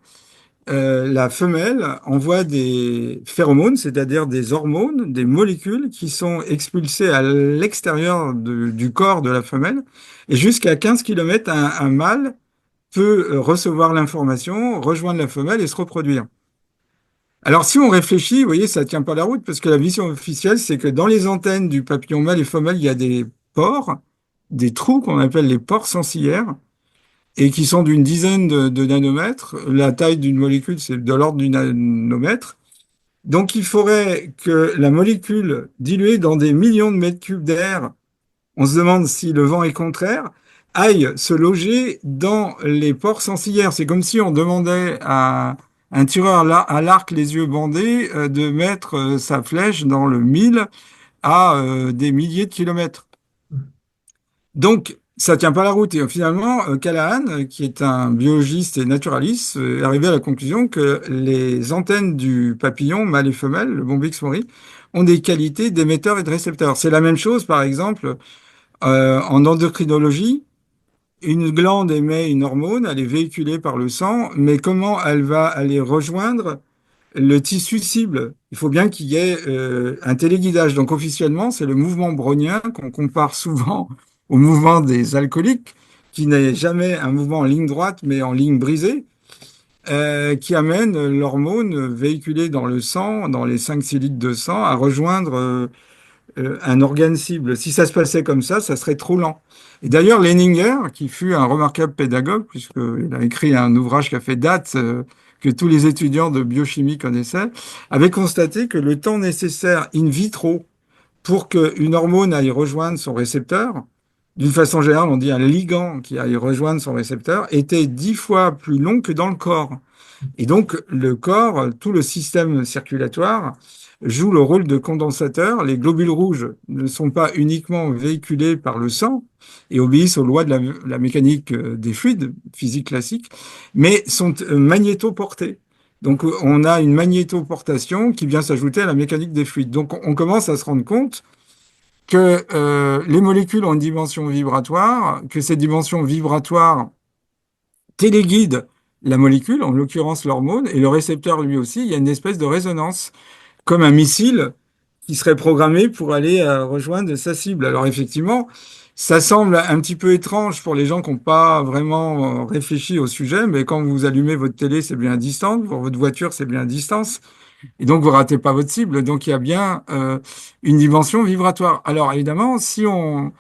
la femelle envoie des phéromones, c'est-à-dire des hormones, des molécules qui sont expulsées à l'extérieur du corps de la femelle. Et jusqu'à 15 km, un mâle peut recevoir l'information, rejoindre la femelle et se reproduire. Alors si on réfléchit, vous voyez, ça tient pas la route parce que la vision officielle, c'est que dans les antennes du papillon mâle et femelle, il y a des pores, des trous qu'on appelle les pores sensillaires et qui sont d'une dizaine de nanomètres. La taille d'une molécule, c'est de l'ordre du nanomètre. Donc, il faudrait que la molécule diluée dans des millions de mètres cubes d'air, on se demande si le vent est contraire, aille se loger dans les pores sensillaires. C'est comme si on demandait à un tireur à l'arc les yeux bandés de mettre sa flèche dans le mille à des milliers de kilomètres. Donc, ça tient pas la route. Et finalement, Callahan, qui est un biologiste et naturaliste, est arrivé à la conclusion que les antennes du papillon, mâle et femelle, le Bombyx mori, ont des qualités d'émetteurs et de récepteurs. C'est la même chose, par exemple, en endocrinologie. Une glande émet une hormone, elle est véhiculée par le sang, mais comment elle va aller rejoindre le tissu cible? Il faut bien qu'il y ait un téléguidage. Donc officiellement, c'est le mouvement brownien qu'on compare souvent au mouvement des alcooliques, qui n'est jamais un mouvement en ligne droite, mais en ligne brisée, qui amène l'hormone véhiculée dans le sang, dans les 5-6 litres de sang, à rejoindre un organe cible. Si ça se passait comme ça serait trop lent. Et d'ailleurs, Leninger, qui fut un remarquable pédagogue, puisqu'il a écrit un ouvrage qui a fait date, que tous les étudiants de biochimie connaissaient, avait constaté que le temps nécessaire in vitro pour qu'une hormone aille rejoindre son récepteur, d'une façon générale, on dit un ligand qui aille rejoindre son récepteur, était 10 fois plus long que dans le corps. Et donc, le corps, tout le système circulatoire, joue le rôle de condensateur. Les globules rouges ne sont pas uniquement véhiculés par le sang et obéissent aux lois de la mécanique des fluides, physique classique, mais sont magnétoportés. Donc, on a une magnétoportation qui vient s'ajouter à la mécanique des fluides. Donc, on commence à se rendre compte que les molécules ont une dimension vibratoire, que cette dimension vibratoire téléguide la molécule, en l'occurrence l'hormone, et le récepteur lui aussi, il y a une espèce de résonance, comme un missile qui serait programmé pour aller rejoindre sa cible. Alors effectivement, ça semble un petit peu étrange pour les gens qui n'ont pas vraiment réfléchi au sujet, mais quand vous allumez votre télé, c'est bien à distance, pour votre voiture, c'est bien à distance, et donc vous ratez pas votre cible. Donc il y a bien une dimension vibratoire. Alors évidemment, si on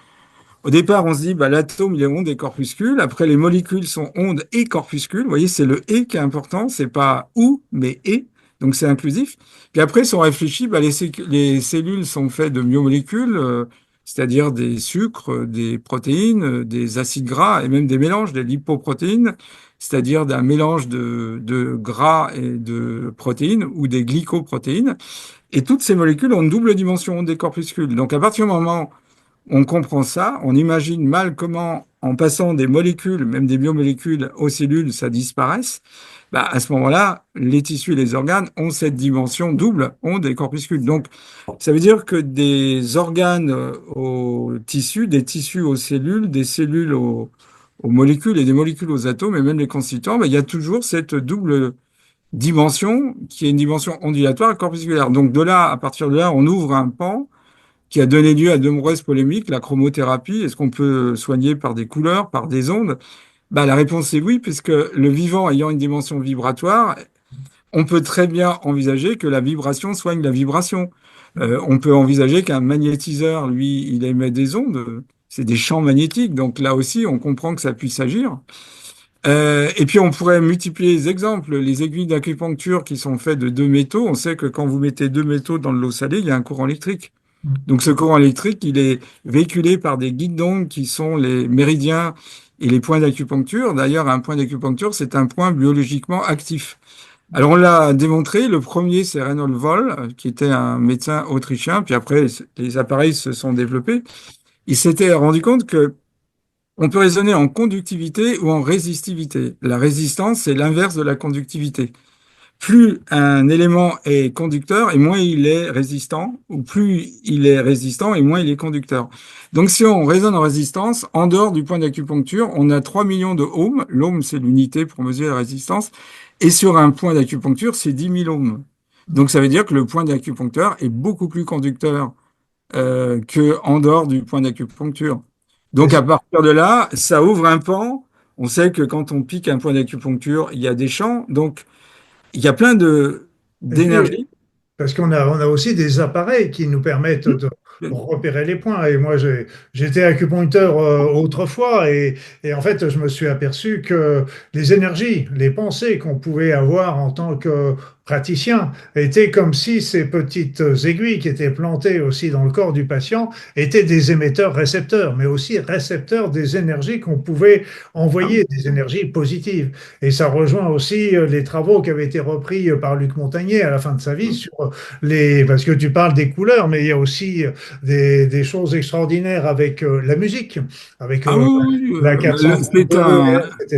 au départ, on se dit, bah, l'atome, il est onde et corpuscule. Après, les molécules sont ondes et corpuscules. Vous voyez, c'est le et qui est important. C'est pas ou, mais et. Donc, c'est inclusif. Puis après, si on réfléchit, bah, les cellules sont faites de biomolécules, c'est-à-dire des sucres, des protéines, des acides gras et même des mélanges, des lipoprotéines, c'est-à-dire d'un mélange de gras et de protéines ou des glycoprotéines. Et toutes ces molécules ont une double dimension onde et corpuscule. Donc, à partir du moment on comprend ça, on imagine mal comment, en passant des molécules, même des biomolécules aux cellules, ça disparaisse. Bah, à ce moment-là, les tissus et les organes ont cette dimension double, onde et corpuscule. Donc, ça veut dire que des organes aux tissus, des tissus aux cellules, des cellules aux molécules et des molécules aux atomes, et même les constituants, bah, il y a toujours cette double dimension qui est une dimension ondulatoire et corpusculaire. Donc, de là, à partir de là, on ouvre un pan qui a donné lieu à de nombreuses polémiques. La chromothérapie, est-ce qu'on peut soigner par des couleurs, par des ondes? Bah, la réponse est oui, puisque le vivant ayant une dimension vibratoire, on peut très bien envisager que la vibration soigne la vibration. On peut envisager qu'un magnétiseur, lui, il émet des ondes, c'est des champs magnétiques, donc là aussi, on comprend que ça puisse agir. Et puis on pourrait multiplier les exemples. Les aiguilles d'acupuncture qui sont faites de deux métaux, on sait que quand vous mettez deux métaux dans de l'eau salée, il y a un courant électrique. Donc ce courant électrique, il est véhiculé par des guides d'ondes qui sont les méridiens et les points d'acupuncture. D'ailleurs, un point d'acupuncture, c'est un point biologiquement actif. Alors on l'a démontré, le premier c'est Reinhold Woll, qui était un médecin autrichien, puis après les appareils se sont développés. Il s'était rendu compte que on peut raisonner en conductivité ou en résistivité. La résistance, c'est l'inverse de la conductivité. Plus un élément est conducteur et moins il est résistant, ou plus il est résistant et moins il est conducteur. Donc si on raisonne en résistance, en dehors du point d'acupuncture, on a 3 millions de ohms. L'ohm, c'est l'unité pour mesurer la résistance. Et sur un point d'acupuncture, c'est 10 000 ohms. Donc ça veut dire que le point d'acupuncteur est beaucoup plus conducteur que en dehors du point d'acupuncture. Donc à partir de là, ça ouvre un pan. On sait que quand on pique un point d'acupuncture, il y a des champs. Donc il y a plein de Et puis, d'énergie. parce on a aussi des appareils qui nous permettent de repérer les points. Et moi, j'étais acupuncteur autrefois et en fait, je me suis aperçu que les énergies, les pensées qu'on pouvait avoir en tant que praticiens étaient comme si ces petites aiguilles qui étaient plantées aussi dans le corps du patient étaient des émetteurs-récepteurs, mais aussi récepteurs des énergies qu'on pouvait Ah, envoyer, des énergies positives. Et ça rejoint aussi les travaux qui avaient été repris par Luc Montagnier à la fin de sa vie sur les... Parce que tu parles des couleurs, mais il y a aussi des choses extraordinaires avec la musique, avec ah oui, oui, la c'est 432 un. Hz, etc.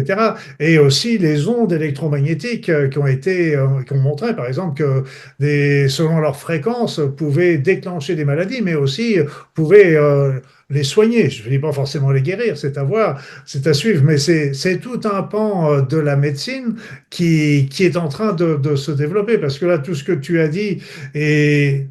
Et aussi les ondes électromagnétiques qui ont montré, par exemple, que selon leur fréquence, pouvaient déclencher des maladies, mais aussi pouvaient les soigner. Je ne dis pas forcément les guérir, c'est à voir, c'est à suivre, mais c'est tout un pan de la médecine qui est en train de se développer, parce que là, tout ce que tu as dit est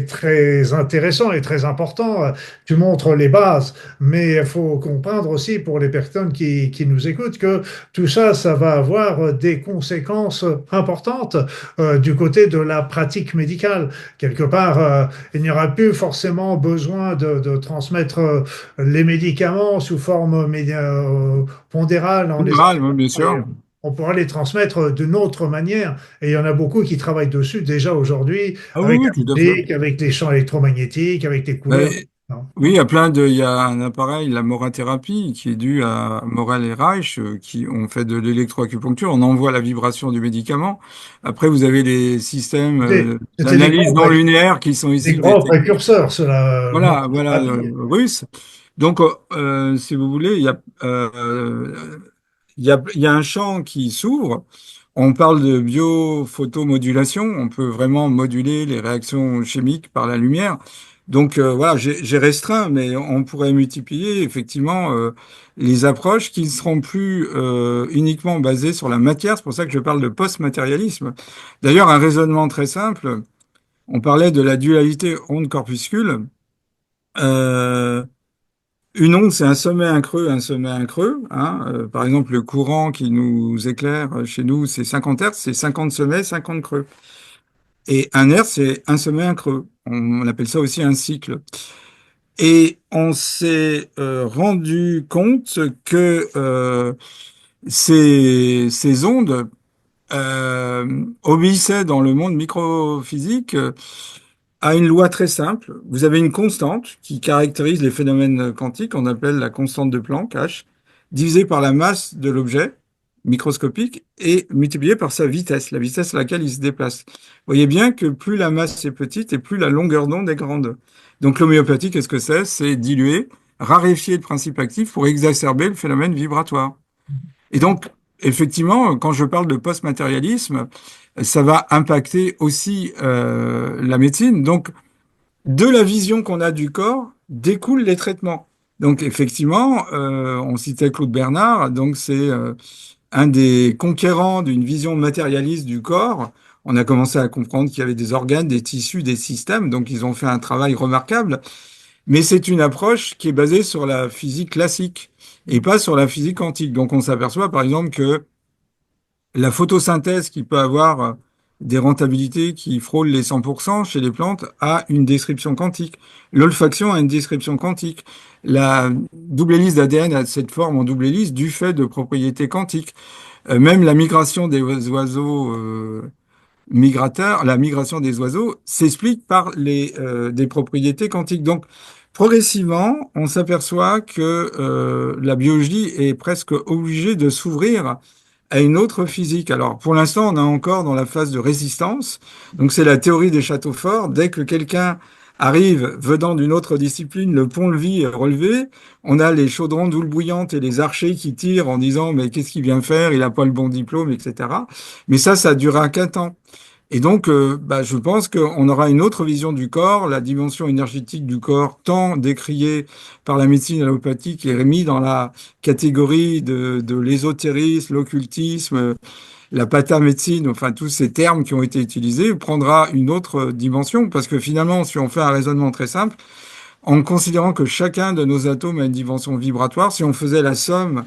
très intéressant et très important. Tu montres les bases, mais il faut comprendre aussi pour les personnes qui nous écoutent que tout ça, ça va avoir des conséquences importantes du côté de la pratique médicale. Quelque part, il n'y aura plus forcément besoin de transmettre les médicaments sous forme pondérale en les Libéral, oui, bien et sûr. on pourra les transmettre d'une autre manière. Et il y en a beaucoup qui travaillent dessus déjà aujourd'hui Ah oui, avec oui, la tout à fait. musique, avec les champs électromagnétiques, avec les couleurs. Ben, Non. oui, il y a un appareil, la morathérapie, qui est dû à Morel et Reich, qui ont fait de l'électroacupuncture. On envoie la vibration du médicament. Après, vous avez les systèmes C'était d'analyse non linéaire qui sont des issus des grands techniques. précurseurs, cela, Voilà, voilà, monothérapie. russe. Donc, si vous voulez, il y a un champ qui s'ouvre. On parle de biophotomodulation. On peut vraiment moduler les réactions chimiques par la lumière. Donc, voilà, j'ai restreint, mais on pourrait multiplier effectivement les approches qui ne seront plus uniquement basées sur la matière. C'est pour ça que je parle de post-matérialisme. D'ailleurs, un raisonnement très simple. On parlait de la dualité onde-corpuscule. Euh, une onde, c'est un sommet, un creux, un sommet, un creux. Hein. Par exemple, le courant qui nous éclaire chez nous, c'est 50 Hertz, c'est 50 sommets, 50 creux. Et un hertz, c'est un sommet, un creux. On appelle ça aussi un cycle. Et on s'est rendu compte que ces ondes obéissaient dans le monde microphysique à une loi très simple. Vous avez une constante qui caractérise les phénomènes quantiques, on appelle la constante de Planck, H, divisée par la masse de l'objet microscopique et multipliée par sa vitesse, la vitesse à laquelle il se déplace. Vous voyez bien que plus la masse est petite et plus la longueur d'onde est grande. Donc l'homéopathie, qu'est-ce que c'est? C'est diluer, raréfier le principe actif pour exacerber le phénomène vibratoire. Et donc, effectivement, quand je parle de post-matérialisme, ça va impacter aussi la médecine. Donc, de la vision qu'on a du corps découlent les traitements. Donc, effectivement, on citait Claude Bernard, donc c'est un des conquérants d'une vision matérialiste du corps. On a commencé à comprendre qu'il y avait des organes, des tissus, des systèmes, donc ils ont fait un travail remarquable. Mais c'est une approche qui est basée sur la physique classique et pas sur la physique quantique. Donc, on s'aperçoit, par exemple, que la photosynthèse qui peut avoir des rentabilités qui frôlent les 100% chez les plantes a une description quantique. L'olfaction a une description quantique. La double hélice d'ADN a cette forme en double hélice du fait de propriétés quantiques. Même la migration des oiseaux migrateurs, la migration des oiseaux s'explique par des propriétés quantiques. Donc, progressivement, on s'aperçoit que la biologie est presque obligée de s'ouvrir à une autre physique. Alors, pour l'instant, on est encore dans la phase de résistance. Donc, c'est la théorie des châteaux forts. Dès que quelqu'un arrive venant d'une autre discipline, le pont-levis est relevé. On a les chaudrons d'huile bouillante et les archers qui tirent en disant, mais qu'est-ce qu'il vient faire? Il n'a pas le bon diplôme, etc. Mais ça durera qu'un temps. Et donc, je pense qu'on aura une autre vision du corps, la dimension énergétique du corps, tant décriée par la médecine allopathique et remis dans la catégorie de l'ésotérisme, l'occultisme, la patamédecine, enfin tous ces termes qui ont été utilisés, prendra une autre dimension, parce que finalement, si on fait un raisonnement très simple, en considérant que chacun de nos atomes a une dimension vibratoire, si on faisait la somme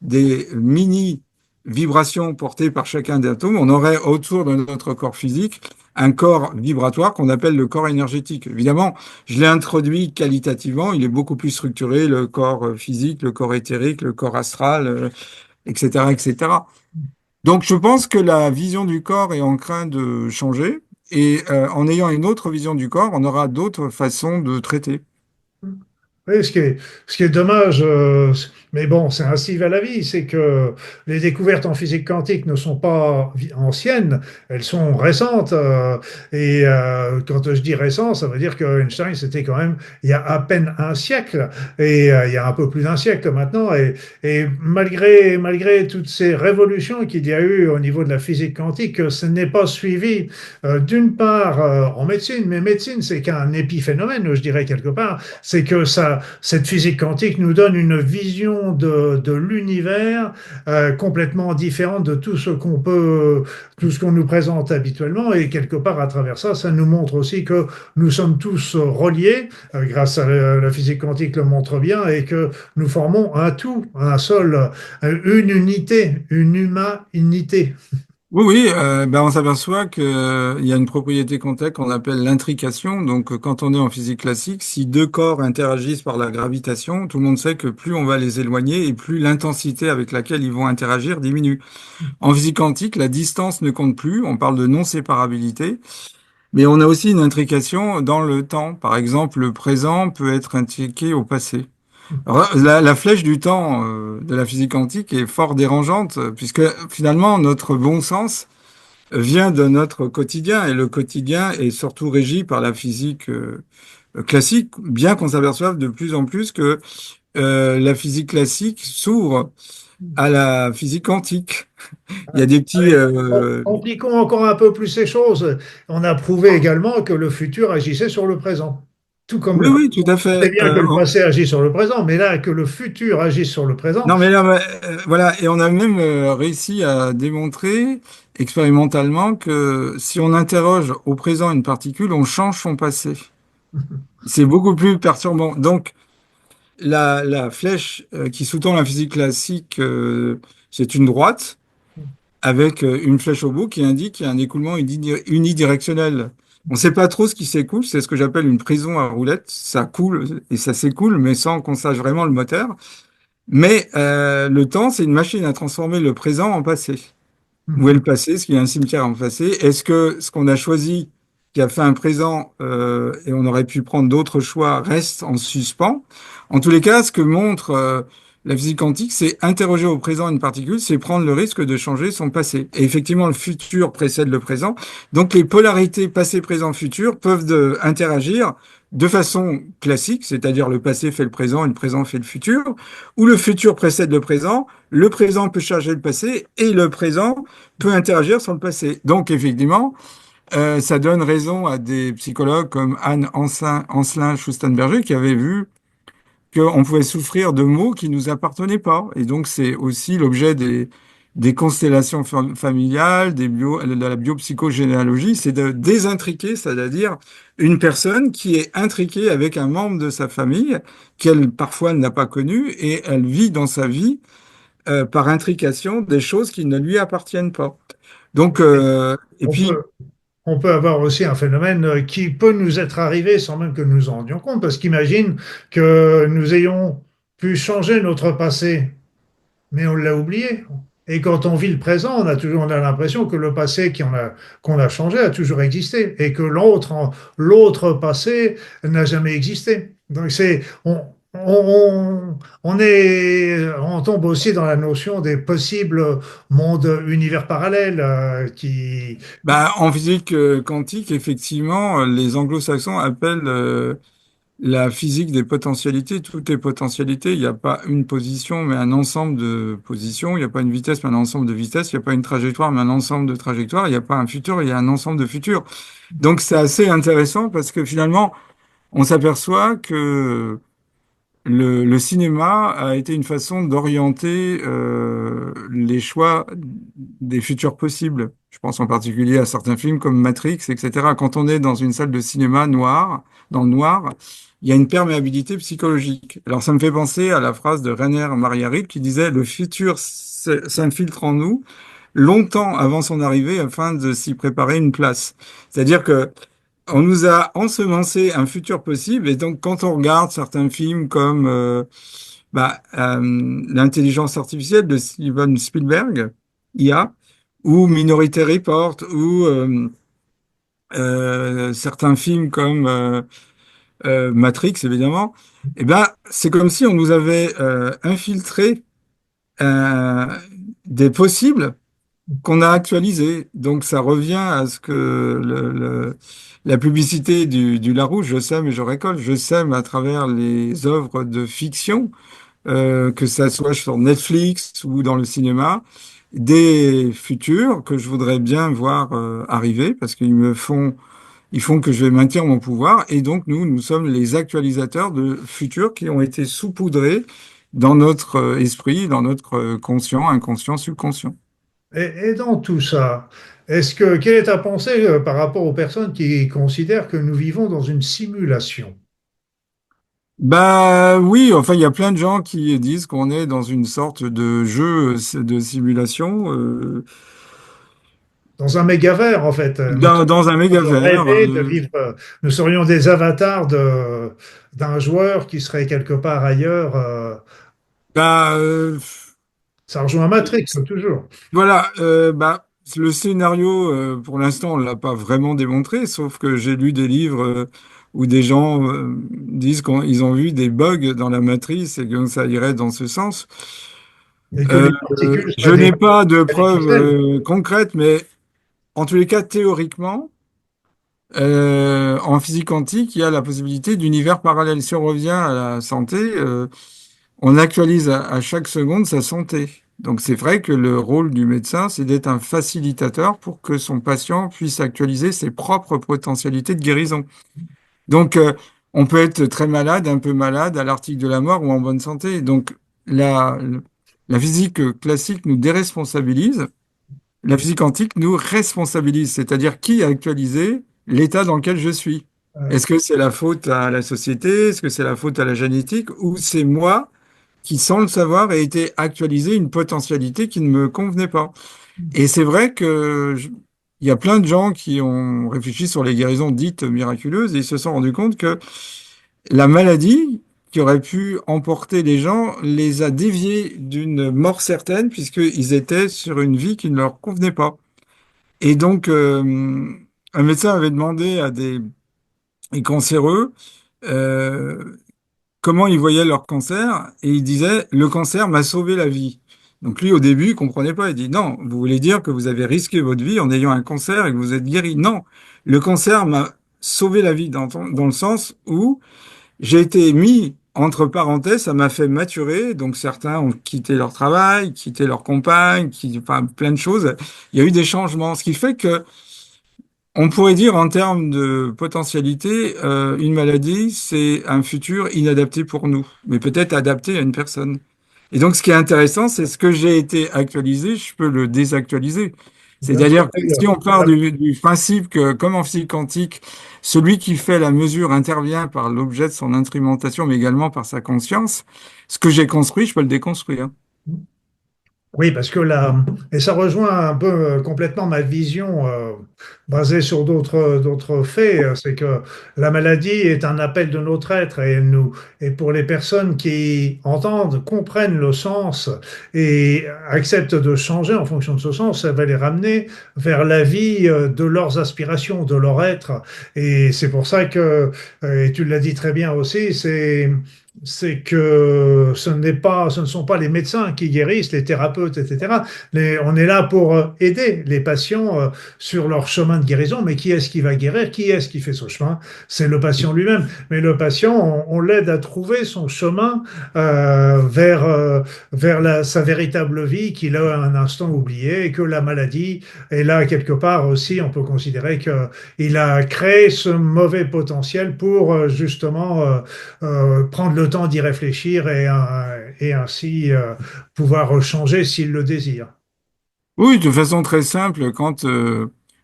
des mini-vibrations portées par chacun des atomes, on aurait autour de notre corps physique un corps vibratoire qu'on appelle le corps énergétique. Évidemment, je l'ai introduit qualitativement, il est beaucoup plus structuré, le corps physique, le corps éthérique, le corps astral, etc., etc. Donc, je pense que la vision du corps est en train de changer. Et en ayant une autre vision du corps, on aura d'autres façons de traiter. Oui, ce qui est dommage, mais bon, c'est ainsi va la vie, c'est que les découvertes en physique quantique ne sont pas anciennes, elles sont récentes. Quand je dis récent, ça veut dire que Einstein, c'était quand même il y a à peine un siècle, il y a un peu plus d'un siècle maintenant. Et malgré toutes ces révolutions qu'il y a eu au niveau de la physique quantique, ce n'est pas suivi d'une part en médecine, mais médecine, c'est qu'un épiphénomène, je dirais quelque part, c'est que cette physique quantique nous donne une vision de l'univers complètement différente de tout ce qu'on nous présente habituellement. Et quelque part, à travers ça, ça nous montre aussi que nous sommes tous reliés, grâce à la physique quantique le montre bien, et que nous formons un tout, un seul, une unité, une humanité. Oui, oui, ben on s'aperçoit qu'il y a une propriété quantique qu'on appelle l'intrication. Donc, quand on est en physique classique, si deux corps interagissent par la gravitation, tout le monde sait que plus on va les éloigner et plus l'intensité avec laquelle ils vont interagir diminue. En physique quantique, la distance ne compte plus. On parle de non-séparabilité. Mais on a aussi une intrication dans le temps. Par exemple, le présent peut être intriqué au passé. Alors, la flèche du temps de la physique quantique est fort dérangeante, puisque finalement, notre bon sens vient de notre quotidien, et le quotidien est surtout régi par la physique classique, bien qu'on s'aperçoive de plus en plus que la physique classique s'ouvre à la physique quantique. Il y a des petits... Allez, compliquons encore un peu plus ces choses. On a prouvé également que le futur agissait sur le présent. Tout comme Oui, le passé. oui, tout à C'est fait. bien que le passé agit sur le présent, mais là, que le futur agisse sur le présent. Non, mais là, voilà, et on a même réussi à démontrer expérimentalement que si on interroge au présent une particule, on change son passé. C'est beaucoup plus perturbant. Donc, la flèche qui sous-tend la physique classique, c'est une droite avec une flèche au bout qui indique qu'il y a un écoulement unidirectionnel. On ne sait pas trop ce qui s'écoule, c'est ce que j'appelle une prison à roulettes. Ça coule et ça s'écoule, mais sans qu'on sache vraiment le moteur. Mais le temps, c'est une machine à transformer le présent en passé. Où est le passé? Est-ce qu'il y a un cimetière en passé? Est-ce que ce qu'on a choisi, qui a fait un présent, et on aurait pu prendre d'autres choix, reste en suspens? En tous les cas, ce que montre la physique quantique, c'est interroger au présent une particule, c'est prendre le risque de changer son passé. Et effectivement, le futur précède le présent. Donc les polarités passé, présent, futur peuvent interagir de façon classique, c'est-à-dire le passé fait le présent et le présent fait le futur, ou le futur précède le présent peut charger le passé et le présent peut interagir sur le passé. Donc, effectivement, ça donne raison à des psychologues comme Anne Ancelin-Schustenberger qui avaient vu qu'on pouvait souffrir de mots qui nous appartenaient pas. Et donc, c'est aussi l'objet des constellations familiales, de la biopsychogénéalogie, c'est de désintriquer, c'est-à-dire une personne qui est intriquée avec un membre de sa famille qu'elle parfois n'a pas connu et elle vit dans sa vie par intrication des choses qui ne lui appartiennent pas. Donc, et On puis, peut, on peut avoir aussi un phénomène qui peut nous être arrivé sans même que nous nous en rendions compte, parce qu'imagine que nous ayons pu changer notre passé, mais on l'a oublié. Et quand on vit le présent, on a l'impression que le passé qu'on a changé a toujours existé et que l'autre passé n'a jamais existé. Donc on tombe aussi dans la notion des possibles mondes, univers parallèles bah, en physique quantique, effectivement, les anglo-saxons appellent la physique des potentialités. Toutes les potentialités, il n'y a pas une position, mais un ensemble de positions. Il n'y a pas une vitesse, mais un ensemble de vitesses. Il n'y a pas une trajectoire, mais un ensemble de trajectoires. Il n'y a pas un futur, il y a un ensemble de futurs. Donc, c'est assez intéressant parce que finalement, on s'aperçoit que le cinéma a été une façon d'orienter les choix des futurs possibles. Je pense en particulier à certains films comme Matrix, etc. Quand on est dans une salle de cinéma noire, dans le noir, il y a une perméabilité psychologique. Alors ça me fait penser à la phrase de Rainer Maria Rilke qui disait «Le futur s'infiltre en nous longtemps avant son arrivée afin de s'y préparer une place». C'est-à-dire que on nous a ensemencé un futur possible, et donc quand on regarde certains films comme l'intelligence artificielle de Steven Spielberg, IA, ou Minority Report, ou certains films comme Matrix, évidemment, eh ben, c'est comme si on nous avait infiltré euh, des possibles qu'on a actualisés. Donc ça revient à ce que la publicité du Larousse, je sème et je récolte, je sème à travers les œuvres de fiction, que ça soit sur Netflix ou dans le cinéma, des futurs que je voudrais bien voir arriver parce ils font que je vais maintenir mon pouvoir. Et donc, nous sommes les actualisateurs de futurs qui ont été saupoudrés dans notre esprit, dans notre conscient, inconscient, subconscient. Et dans tout ça, quelle est ta pensée par rapport aux personnes qui considèrent que nous vivons dans une simulation, Bah oui, enfin, il y a plein de gens qui disent qu'on est dans une sorte de jeu de simulation, dans un mégavers en fait? Nous sommes dans un en train de mégavers. rêver de vivre, nous serions des avatars d'un joueur qui serait quelque part ailleurs. Bah, Ça rejoint Matrix, toujours. Voilà, bah, le scénario, pour l'instant, on ne l'a pas vraiment démontré, sauf que j'ai lu des livres où des gens disent qu'ils ont vu des bugs dans la matrice et que ça irait dans ce sens. Et que les particules Je seraient n'ai pas de des preuves pixels. concrètes, mais en tous les cas, théoriquement, en physique quantique, il y a la possibilité d'univers parallèles. Si on revient à la santé, on actualise à chaque seconde sa santé. Donc c'est vrai que le rôle du médecin, c'est d'être un facilitateur pour que son patient puisse actualiser ses propres potentialités de guérison. Donc on peut être très malade, un peu malade, à l'article de la mort ou en bonne santé. Donc la, la physique classique nous déresponsabilise, la physique quantique nous responsabilise, c'est-à-dire qui a actualisé l'état dans lequel je suis. Euh, Est-ce que c'est la faute à la société? Est-ce que c'est la faute à la génétique? Ou c'est moi qui, sans le savoir, a été actualisé une potentialité qui ne me convenait pas. Et c'est vrai que il y a plein de gens qui ont réfléchi sur les guérisons dites miraculeuses et ils se sont rendus compte que la maladie qui aurait pu emporter les gens les a déviés d'une mort certaine puisqu'ils étaient sur une vie qui ne leur convenait pas. Et donc, un médecin avait demandé à des cancéreux euh, comment ils voyaient leur cancer et il disait, le cancer m'a sauvé la vie. Donc lui, au début, il comprenait pas. Il dit, non, vous voulez dire que vous avez risqué votre vie en ayant un cancer et que vous êtes guéri. Non, le cancer m'a sauvé la vie dans le sens où j'ai été mis entre parenthèses, ça m'a fait maturer. Donc certains ont quitté leur travail, quitté leur compagne, enfin plein de choses. Il y a eu des changements, ce qui fait que on pourrait dire en termes de potentialité, une maladie, c'est un futur inadapté pour nous, mais peut-être adapté à une personne. Et donc, ce qui est intéressant, c'est ce que j'ai été actualisé, je peux le désactualiser. Bien sûr. C'est-à-dire que si on part du principe que, comme en physique quantique, celui qui fait la mesure intervient par l'objet de son instrumentation, mais également par sa conscience, ce que j'ai construit, je peux le déconstruire. Oui, parce que et ça rejoint un peu complètement ma vision basée sur d'autres faits, c'est que la maladie est un appel de notre être et pour les personnes qui entendent, comprennent le sens et acceptent de changer en fonction de ce sens, ça va les ramener vers la vie de leurs aspirations, de leur être. Et c'est pour ça que, et tu l'as dit très bien aussi, c'est que ce ne sont pas les médecins qui guérissent, les thérapeutes, etc. On est là pour aider les patients sur leur chemin de guérison. Mais qui est-ce qui va guérir? Qui est-ce qui fait ce chemin? C'est le patient lui-même. Mais le patient, on l'aide à trouver son chemin vers sa véritable vie qu'il a un instant oublié et que la maladie est là quelque part aussi. On peut considérer qu'il a créé ce mauvais potentiel pour justement prendre le temps d'y réfléchir et ainsi pouvoir changer s'il le désire. Oui, de façon très simple, quand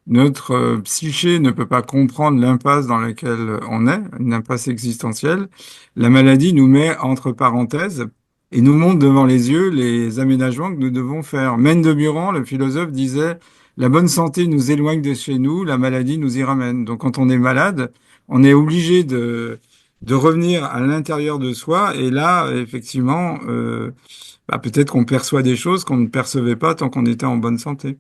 notre psyché ne peut pas comprendre l'impasse dans laquelle on est, une impasse existentielle, la maladie nous met entre parenthèses et nous montre devant les yeux les aménagements que nous devons faire. Maine de Buran, le philosophe, disait, la bonne santé nous éloigne de chez nous, la maladie nous y ramène. Donc quand on est malade, on est obligé de revenir à l'intérieur de soi et là, effectivement, bah, peut-être qu'on perçoit des choses qu'on ne percevait pas tant qu'on était en bonne santé.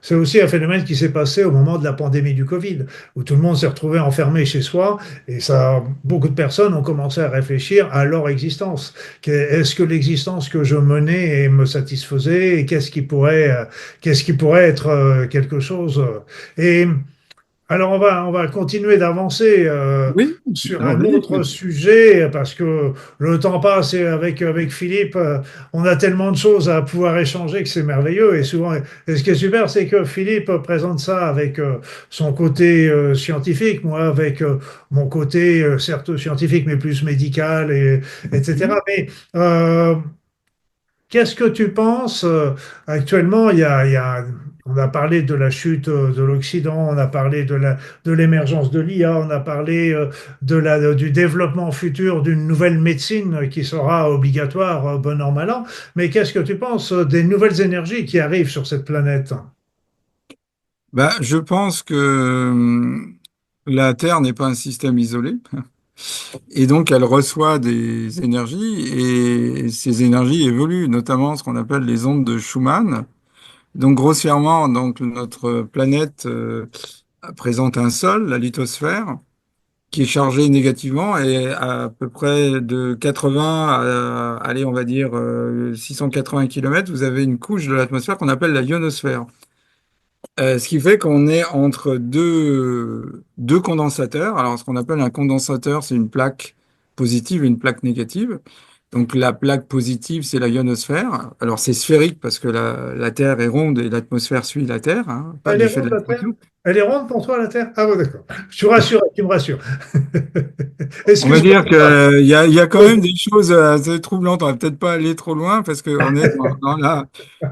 C'est aussi un phénomène qui s'est passé au moment de la pandémie du Covid, où tout le monde s'est retrouvé enfermé chez soi, et ça, beaucoup de personnes ont commencé à réfléchir à leur existence. Est-ce que l'existence que je menais me satisfaisait, et qu'est-ce qui pourrait être quelque chose. Et alors on va continuer d'avancer Oui, sur un allons-y. autre sujet parce que le temps passe et avec Philippe, on a tellement de choses à pouvoir échanger que c'est merveilleux. Et souvent, et ce qui est super, c'est que Philippe présente ça avec son côté scientifique, moi avec mon côté certes scientifique mais plus médical et Mhm. etc. Mais qu'est-ce que tu penses actuellement? On a parlé de la chute de l'Occident, on a parlé de l'émergence de l'IA, on a parlé du développement futur d'une nouvelle médecine qui sera obligatoire, bon an, mal an. Mais qu'est-ce que tu penses des nouvelles énergies qui arrivent sur cette planète? Bah, je pense que la Terre n'est pas un système isolé. Et donc, elle reçoit des énergies et ces énergies évoluent, notamment ce qu'on appelle les ondes de Schumann. Donc, grossièrement, donc, notre planète présente un sol, la lithosphère, qui est chargé négativement et à peu près de 80 à, allez, on va dire 680 km, vous avez une couche de l'atmosphère qu'on appelle la ionosphère. Ce qui fait qu'on est entre deux condensateurs. Alors, ce qu'on appelle un condensateur, c'est une plaque positive et une plaque négative. Donc, la plaque positive, c'est la ionosphère. Alors, c'est sphérique parce que la Terre est ronde et l'atmosphère suit la Terre, hein, pas Elle est du fait de ronde la la Terre? pression. Elle est ronde pour toi la Terre? Ah bon, d'accord. Je suis rassuré, tu me rassures. On va Excuse-moi. dire il y a quand même des choses assez troublantes. On va peut-être pas aller trop loin parce qu'on est dans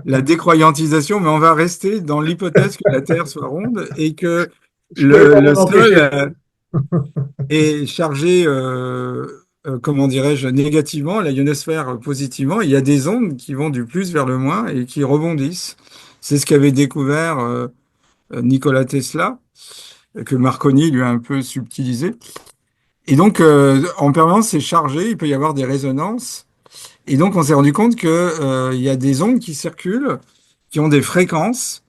la décroyantisation, mais on va rester dans l'hypothèse que la Terre soit ronde et que Je ne pouvais pas le m'en sol empêcher. est chargé, comment dirais-je, négativement, la ionosphère positivement. Il y a des ondes qui vont du plus vers le moins et qui rebondissent. C'est ce qu'avait découvert Nikola Tesla, que Marconi lui a un peu subtilisé. Et donc, en permanence, c'est chargé, il peut y avoir des résonances. Et donc, on s'est rendu compte que, il y a des ondes qui circulent, qui ont des fréquences.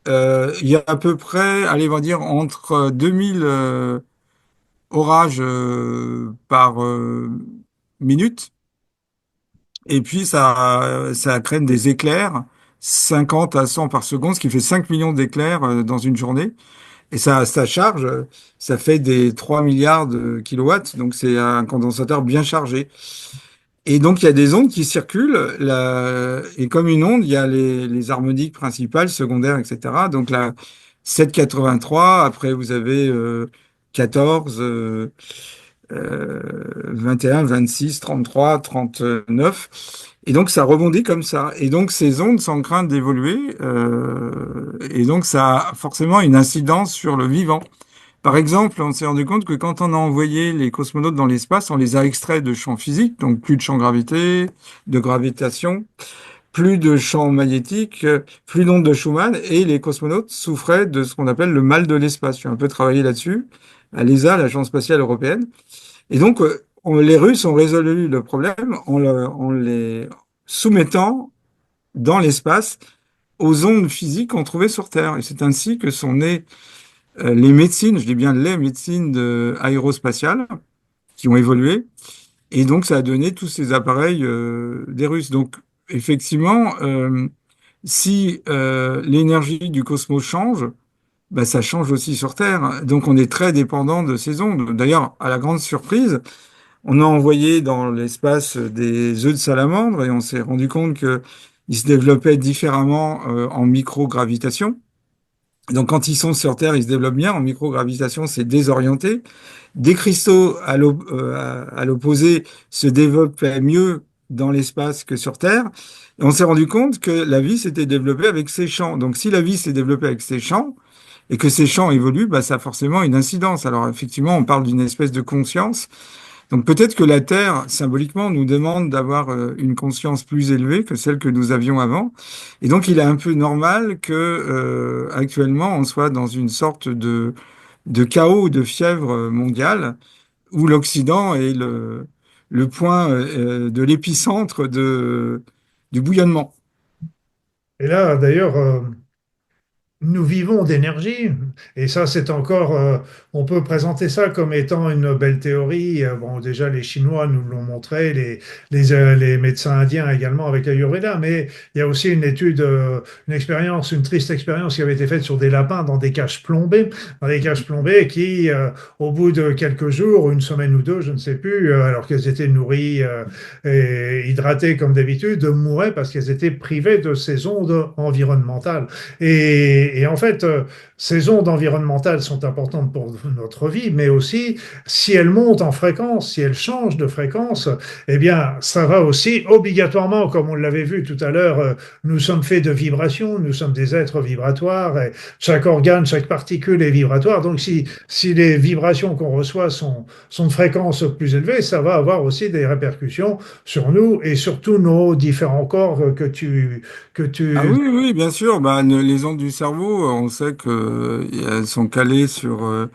Il y a à peu près, allez, on va dire, entre 2000 orages par minute. Et puis, ça crée des éclairs, 50 à 100 par seconde, ce qui fait 5 millions d'éclairs dans une journée. Et ça charge, ça fait des 3 milliards de kilowatts, donc c'est un condensateur bien chargé. Et donc il y a des ondes qui circulent, et comme une onde, il y a les harmoniques principales, secondaires, etc. Donc là, 7,83, après vous avez 14, 21, 26, 33, 39. Et donc ça rebondit comme ça. Et donc ces ondes sont en train d'évoluer, et donc ça a forcément une incidence sur le vivant. Par exemple, on s'est rendu compte que quand on a envoyé les cosmonautes dans l'espace, on les a extraits de champs physiques, donc plus de champ gravité, de gravitation, plus de champ magnétique, plus d'ondes de Schumann, et les cosmonautes souffraient de ce qu'on appelle le mal de l'espace. J'ai un peu travaillé là-dessus, à l'ESA, l'Agence spatiale européenne. Et donc, les Russes ont résolu le problème en les soumettant dans l'espace aux ondes physiques qu'on trouvait sur Terre. Et c'est ainsi que sont nées les médecines, je dis bien les médecines aérospatiales qui ont évolué. Et donc, ça a donné tous ces appareils des Russes. Donc, effectivement, si l'énergie du cosmos change, bah, ça change aussi sur Terre. Donc, on est très dépendant de ces ondes. D'ailleurs, à la grande surprise, on a envoyé dans l'espace des œufs de salamandre et on s'est rendu compte qu'ils se développaient différemment en microgravitation. Donc, quand ils sont sur Terre, ils se développent bien. En microgravitation, c'est désorienté. Des cristaux à l'opposé se développaient mieux dans l'espace que sur Terre. Et on s'est rendu compte que la vie s'était développée avec ces champs. Donc, si la vie s'est développée avec ces champs et que ces champs évoluent, bah, ça a forcément une incidence. Alors, effectivement, on parle d'une espèce de conscience. Donc, peut-être que la Terre, symboliquement, nous demande d'avoir une conscience plus élevée que celle que nous avions avant. Et donc, il est un peu normal que, actuellement, on soit dans une sorte de chaos, de fièvre mondiale, où l'Occident est le point de l'épicentre du bouillonnement. Et là, d'ailleurs, nous vivons d'énergie, et ça, c'est encore, on peut présenter ça comme étant une belle théorie. Bon, déjà, les Chinois nous l'ont montré, les médecins indiens également avec l'Ayurveda, mais il y a aussi une étude, une expérience, une triste expérience qui avait été faite sur des lapins dans des cages plombées qui, au bout de quelques jours, une semaine ou deux, je ne sais plus, alors qu'elles étaient nourries et hydratées comme d'habitude, mouraient parce qu'elles étaient privées de ces ondes environnementales. Et en fait, ces ondes environnementales sont importantes pour notre vie, mais aussi si elles montent en fréquence, si elles changent de fréquence, eh bien, ça va aussi obligatoirement, comme on l'avait vu tout à l'heure, nous sommes faits de vibrations, nous sommes des êtres vibratoires, et chaque organe, chaque particule est vibratoire. Donc, si les vibrations qu'on reçoit sont de fréquence plus élevée, ça va avoir aussi des répercussions sur nous et sur tous nos différents corps que Ah tu oui, oui, bien sûr. Bah, les ondes du cerveau, on sait que elles sont calées sur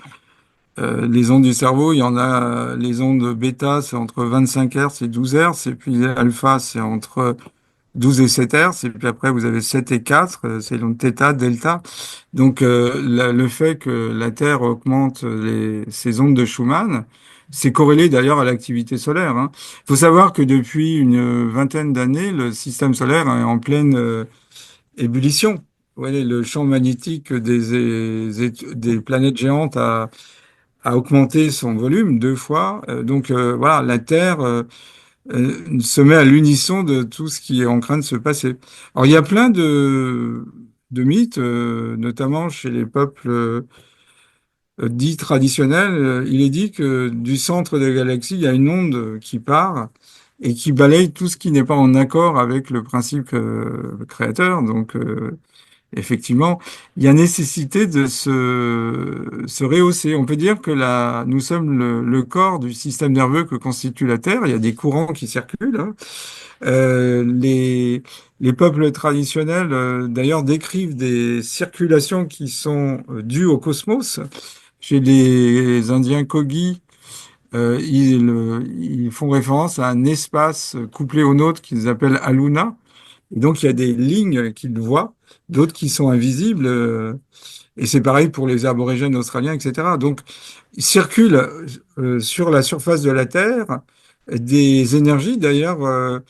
les ondes du cerveau. Il y en a les ondes bêta, c'est entre 25 Hz et 12 Hz, et puis alpha, c'est entre 12 et 7 Hz, et puis après vous avez 7 et 4, c'est l'onde θ, delta. Donc le fait que la Terre augmente ces ondes de Schumann, c'est corrélé d'ailleurs à l'activité solaire, hein. Il faut savoir que depuis une vingtaine d'années, le système solaire est en pleine ébullition. Vous voyez, le champ magnétique des planètes géantes a augmenté son volume 2 fois. Donc voilà, la Terre se met à l'unisson de tout ce qui est en train de se passer. Alors il y a plein de mythes, notamment chez les peuples dits traditionnels. Il est dit que du centre de la galaxie, il y a une onde qui part et qui balaye tout ce qui n'est pas en accord avec le principe créateur. Donc effectivement, il y a nécessité de se rehausser. On peut dire que nous sommes le corps du système nerveux que constitue la Terre. Il y a des courants qui circulent, hein. Euh, les, les peuples traditionnels, d'ailleurs, décrivent des circulations qui sont dues au cosmos. Chez les Indiens Kogi, ils font référence à un espace couplé au nôtre qu'ils appellent Aluna. Et donc, il y a des lignes qu'ils voient, d'autres qui sont invisibles. Et c'est pareil pour les aborigènes australiens, etc. Donc, il circule sur la surface de la Terre des énergies. D'ailleurs,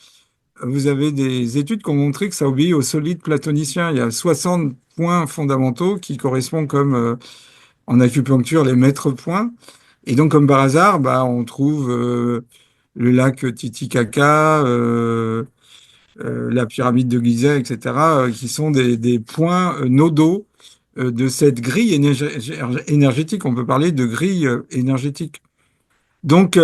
vous avez des études qui ont montré que ça obéit au solide platonicien. Il y a 60 points fondamentaux qui correspondent comme en acupuncture les maîtres points. Et donc, comme par hasard, bah, on trouve le lac Titicaca, la pyramide de Gizeh, etc., qui sont des points nodaux de cette grille énergétique. On peut parler de grille énergétique. Donc,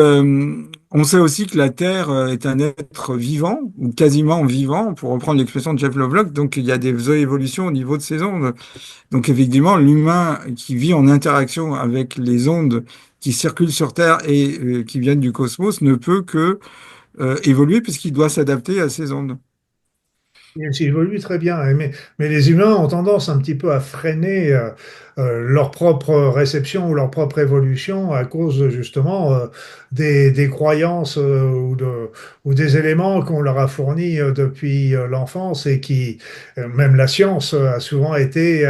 on sait aussi que la Terre est un être vivant, ou quasiment vivant, pour reprendre l'expression de Jeff Lovelock. Donc, il y a des évolutions au niveau de ces ondes. Donc, effectivement, l'humain qui vit en interaction avec les ondes qui circulent sur Terre et qui viennent du cosmos ne peut que évoluer puisqu'il doit s'adapter à ces ondes. ils évoluent très bien, hein, mais les humains ont tendance un petit peu à freiner leur propre réception ou leur propre évolution à cause justement des croyances ou des éléments qu'on leur a fournis depuis l'enfance et qui, même la science a souvent été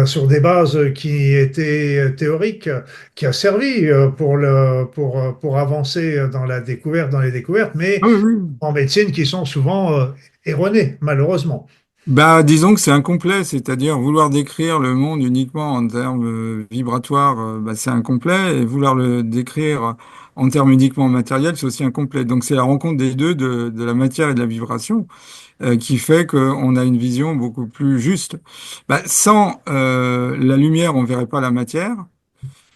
sur des bases qui étaient théoriques, qui a servi pour avancer dans la découverte, dans les découvertes, mais Ah oui, oui. en médecine qui sont souvent erronées, malheureusement. Bah, disons que c'est incomplet, c'est-à-dire vouloir décrire le monde uniquement en termes vibratoires, bah, c'est incomplet, et vouloir le décrire en termes uniquement matériels, c'est aussi incomplet. Donc c'est la rencontre des deux, de la matière et de la vibration, qui fait qu'on a une vision beaucoup plus juste. Bah, sans la lumière, on verrait pas la matière,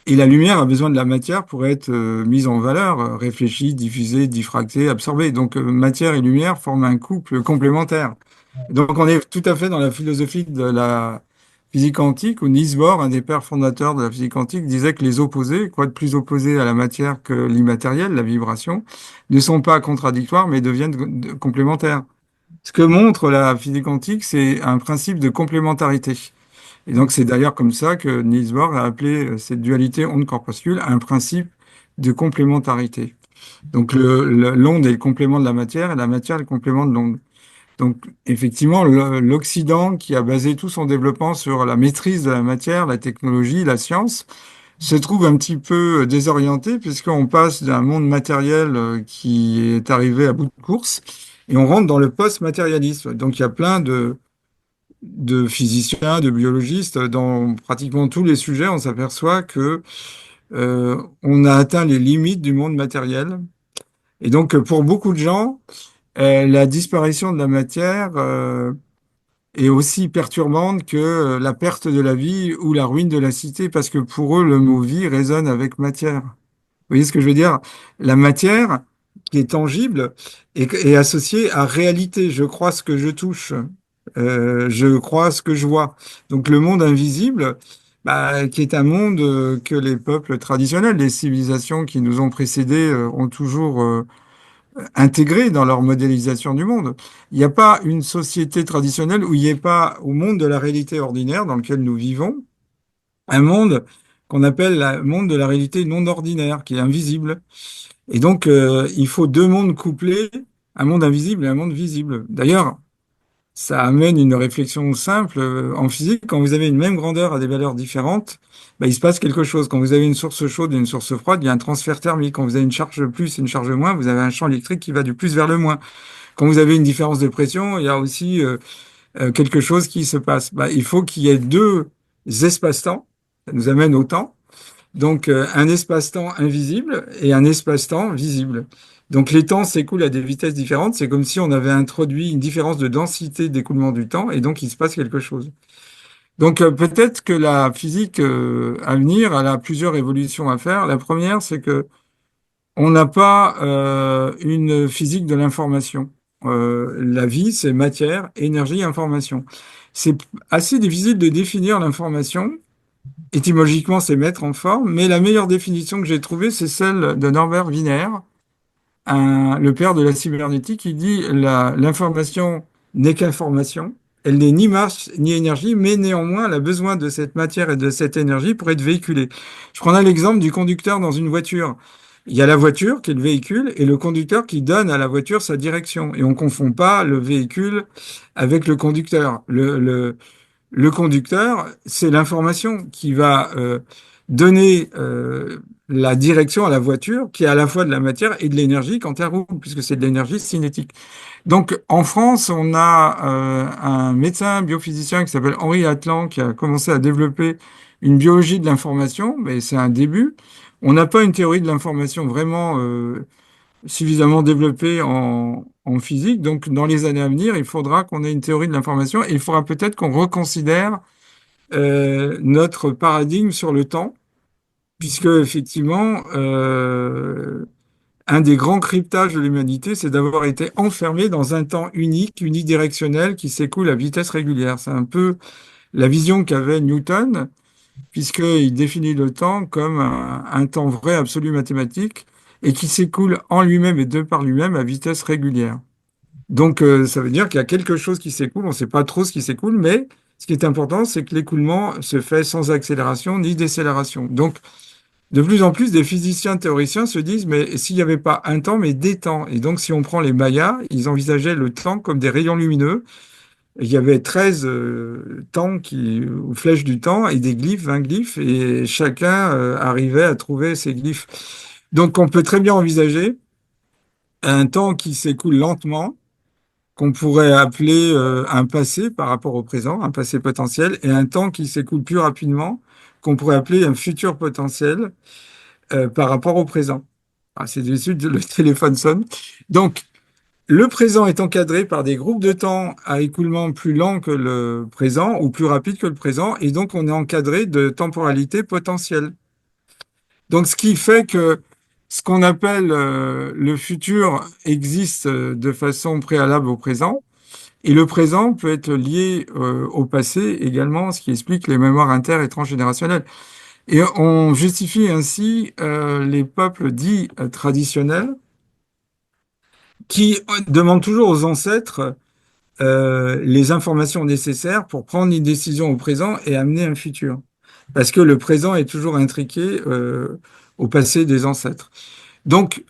et la lumière a besoin de la matière pour être mise en valeur, réfléchie, diffusée, diffractée, absorbée. Donc matière et lumière forment un couple complémentaire. Donc, on est tout à fait dans la philosophie de la physique quantique, où Niels Bohr, un des pères fondateurs de la physique quantique, disait que les opposés, quoi de plus opposé à la matière que l'immatériel, la vibration, ne sont pas contradictoires, mais deviennent complémentaires. Ce que montre la physique quantique, c'est un principe de complémentarité. Et donc, c'est d'ailleurs comme ça que Niels Bohr a appelé cette dualité onde-corpuscule un principe de complémentarité. Donc, l'onde est le complément de la matière et la matière est le complément de l'onde. Donc, effectivement, l'Occident, qui a basé tout son développement sur la maîtrise de la matière, la technologie, la science, se trouve un petit peu désorienté puisqu'on passe d'un monde matériel qui est arrivé à bout de course et on rentre dans le post-matérialisme. Donc, il y a plein de physiciens, de biologistes, dans pratiquement tous les sujets, on s'aperçoit que on a atteint les limites du monde matériel. Et donc, pour beaucoup de gens, la disparition de la matière est aussi perturbante que la perte de la vie ou la ruine de la cité, parce que pour eux, le mot vie résonne avec matière. Vous voyez ce que je veux dire? La matière, qui est tangible, est associée à réalité. Je crois ce que je touche. Je crois ce que je vois. Donc le monde invisible, bah, qui est un monde que les peuples traditionnels, les civilisations qui nous ont précédés, ont toujours intégré dans leur modélisation du monde. Il n'y a pas une société traditionnelle où il n'y ait pas, au monde de la réalité ordinaire dans lequel nous vivons, un monde qu'on appelle le monde de la réalité non ordinaire, qui est invisible. Et donc, il faut deux mondes couplés, un monde invisible et un monde visible. D'ailleurs, ça amène une réflexion simple en physique. Quand vous avez une même grandeur à des valeurs différentes, bah, il se passe quelque chose. Quand vous avez une source chaude et une source froide, il y a un transfert thermique. Quand vous avez une charge plus et une charge moins, vous avez un champ électrique qui va du plus vers le moins. Quand vous avez une différence de pression, il y a aussi quelque chose qui se passe. Bah, il faut qu'il y ait deux espaces-temps. Ça nous amène au temps. Donc, un espace-temps invisible et un espace-temps visible. Donc, les temps s'écoulent à des vitesses différentes. C'est comme si on avait introduit une différence de densité d'écoulement du temps et donc il se passe quelque chose. Donc, peut-être que la physique à venir, elle a plusieurs évolutions à faire. La première, c'est que on n'a pas une physique de l'information. La vie, c'est matière, énergie, information. C'est assez difficile de définir l'information. Étymologiquement, c'est mettre en forme, mais la meilleure définition que j'ai trouvée, c'est celle de Norbert Wiener, le père de la cybernétique, qui dit l'information n'est qu'information, elle n'est ni masse ni énergie, mais néanmoins, elle a besoin de cette matière et de cette énergie pour être véhiculée. Je prendrai l'exemple du conducteur dans une voiture. Il y a la voiture qui est le véhicule et le conducteur qui donne à la voiture sa direction. Et on ne confond pas le véhicule avec le conducteur. Le conducteur, c'est l'information qui va donner la direction à la voiture, qui est à la fois de la matière et de l'énergie quand elle roule, puisque c'est de l'énergie cinétique. Donc, en France, on a un médecin biophysicien qui s'appelle Henri Atlan, qui a commencé à développer une biologie de l'information, mais c'est un début. On n'a pas une théorie de l'information vraiment suffisamment développée en physique. Donc, dans les années à venir, il faudra qu'on ait une théorie de l'information et il faudra peut-être qu'on reconsidère notre paradigme sur le temps, puisque effectivement, un des grands cryptages de l'humanité, c'est d'avoir été enfermé dans un temps unique, unidirectionnel, qui s'écoule à vitesse régulière. C'est un peu la vision qu'avait Newton, puisqu'il définit le temps comme un temps vrai, absolu, mathématique, et qui s'écoule en lui-même et de par lui-même à vitesse régulière. Donc, ça veut dire qu'il y a quelque chose qui s'écoule, on ne sait pas trop ce qui s'écoule, mais ce qui est important, c'est que l'écoulement se fait sans accélération ni décélération. Donc, de plus en plus, des physiciens théoriciens se disent, mais s'il n'y avait pas un temps, mais des temps. Et donc, si on prend les Mayas, ils envisageaient le temps comme des rayons lumineux. Il y avait 13 temps ou flèches du temps et des glyphes, 20 glyphes, et chacun arrivait à trouver ces glyphes. Donc, on peut très bien envisager un temps qui s'écoule lentement, qu'on pourrait appeler un passé par rapport au présent, un passé potentiel, et un temps qui s'écoule plus rapidement, qu'on pourrait appeler un futur potentiel par rapport au présent. Ah, c'est de suite, le téléphone sonne. Donc, le présent est encadré par des groupes de temps à écoulement plus lent que le présent ou plus rapide que le présent, et donc on est encadré de temporalité potentielle. Donc, ce qui fait que ce qu'on appelle le futur existe de façon préalable au présent, et le présent peut être lié au passé également, ce qui explique les mémoires inter- et transgénérationnelles. Et on justifie ainsi les peuples dits traditionnels qui demandent toujours aux ancêtres les informations nécessaires pour prendre une décision au présent et amener un futur. Parce que le présent est toujours intriqué au passé des ancêtres. Donc,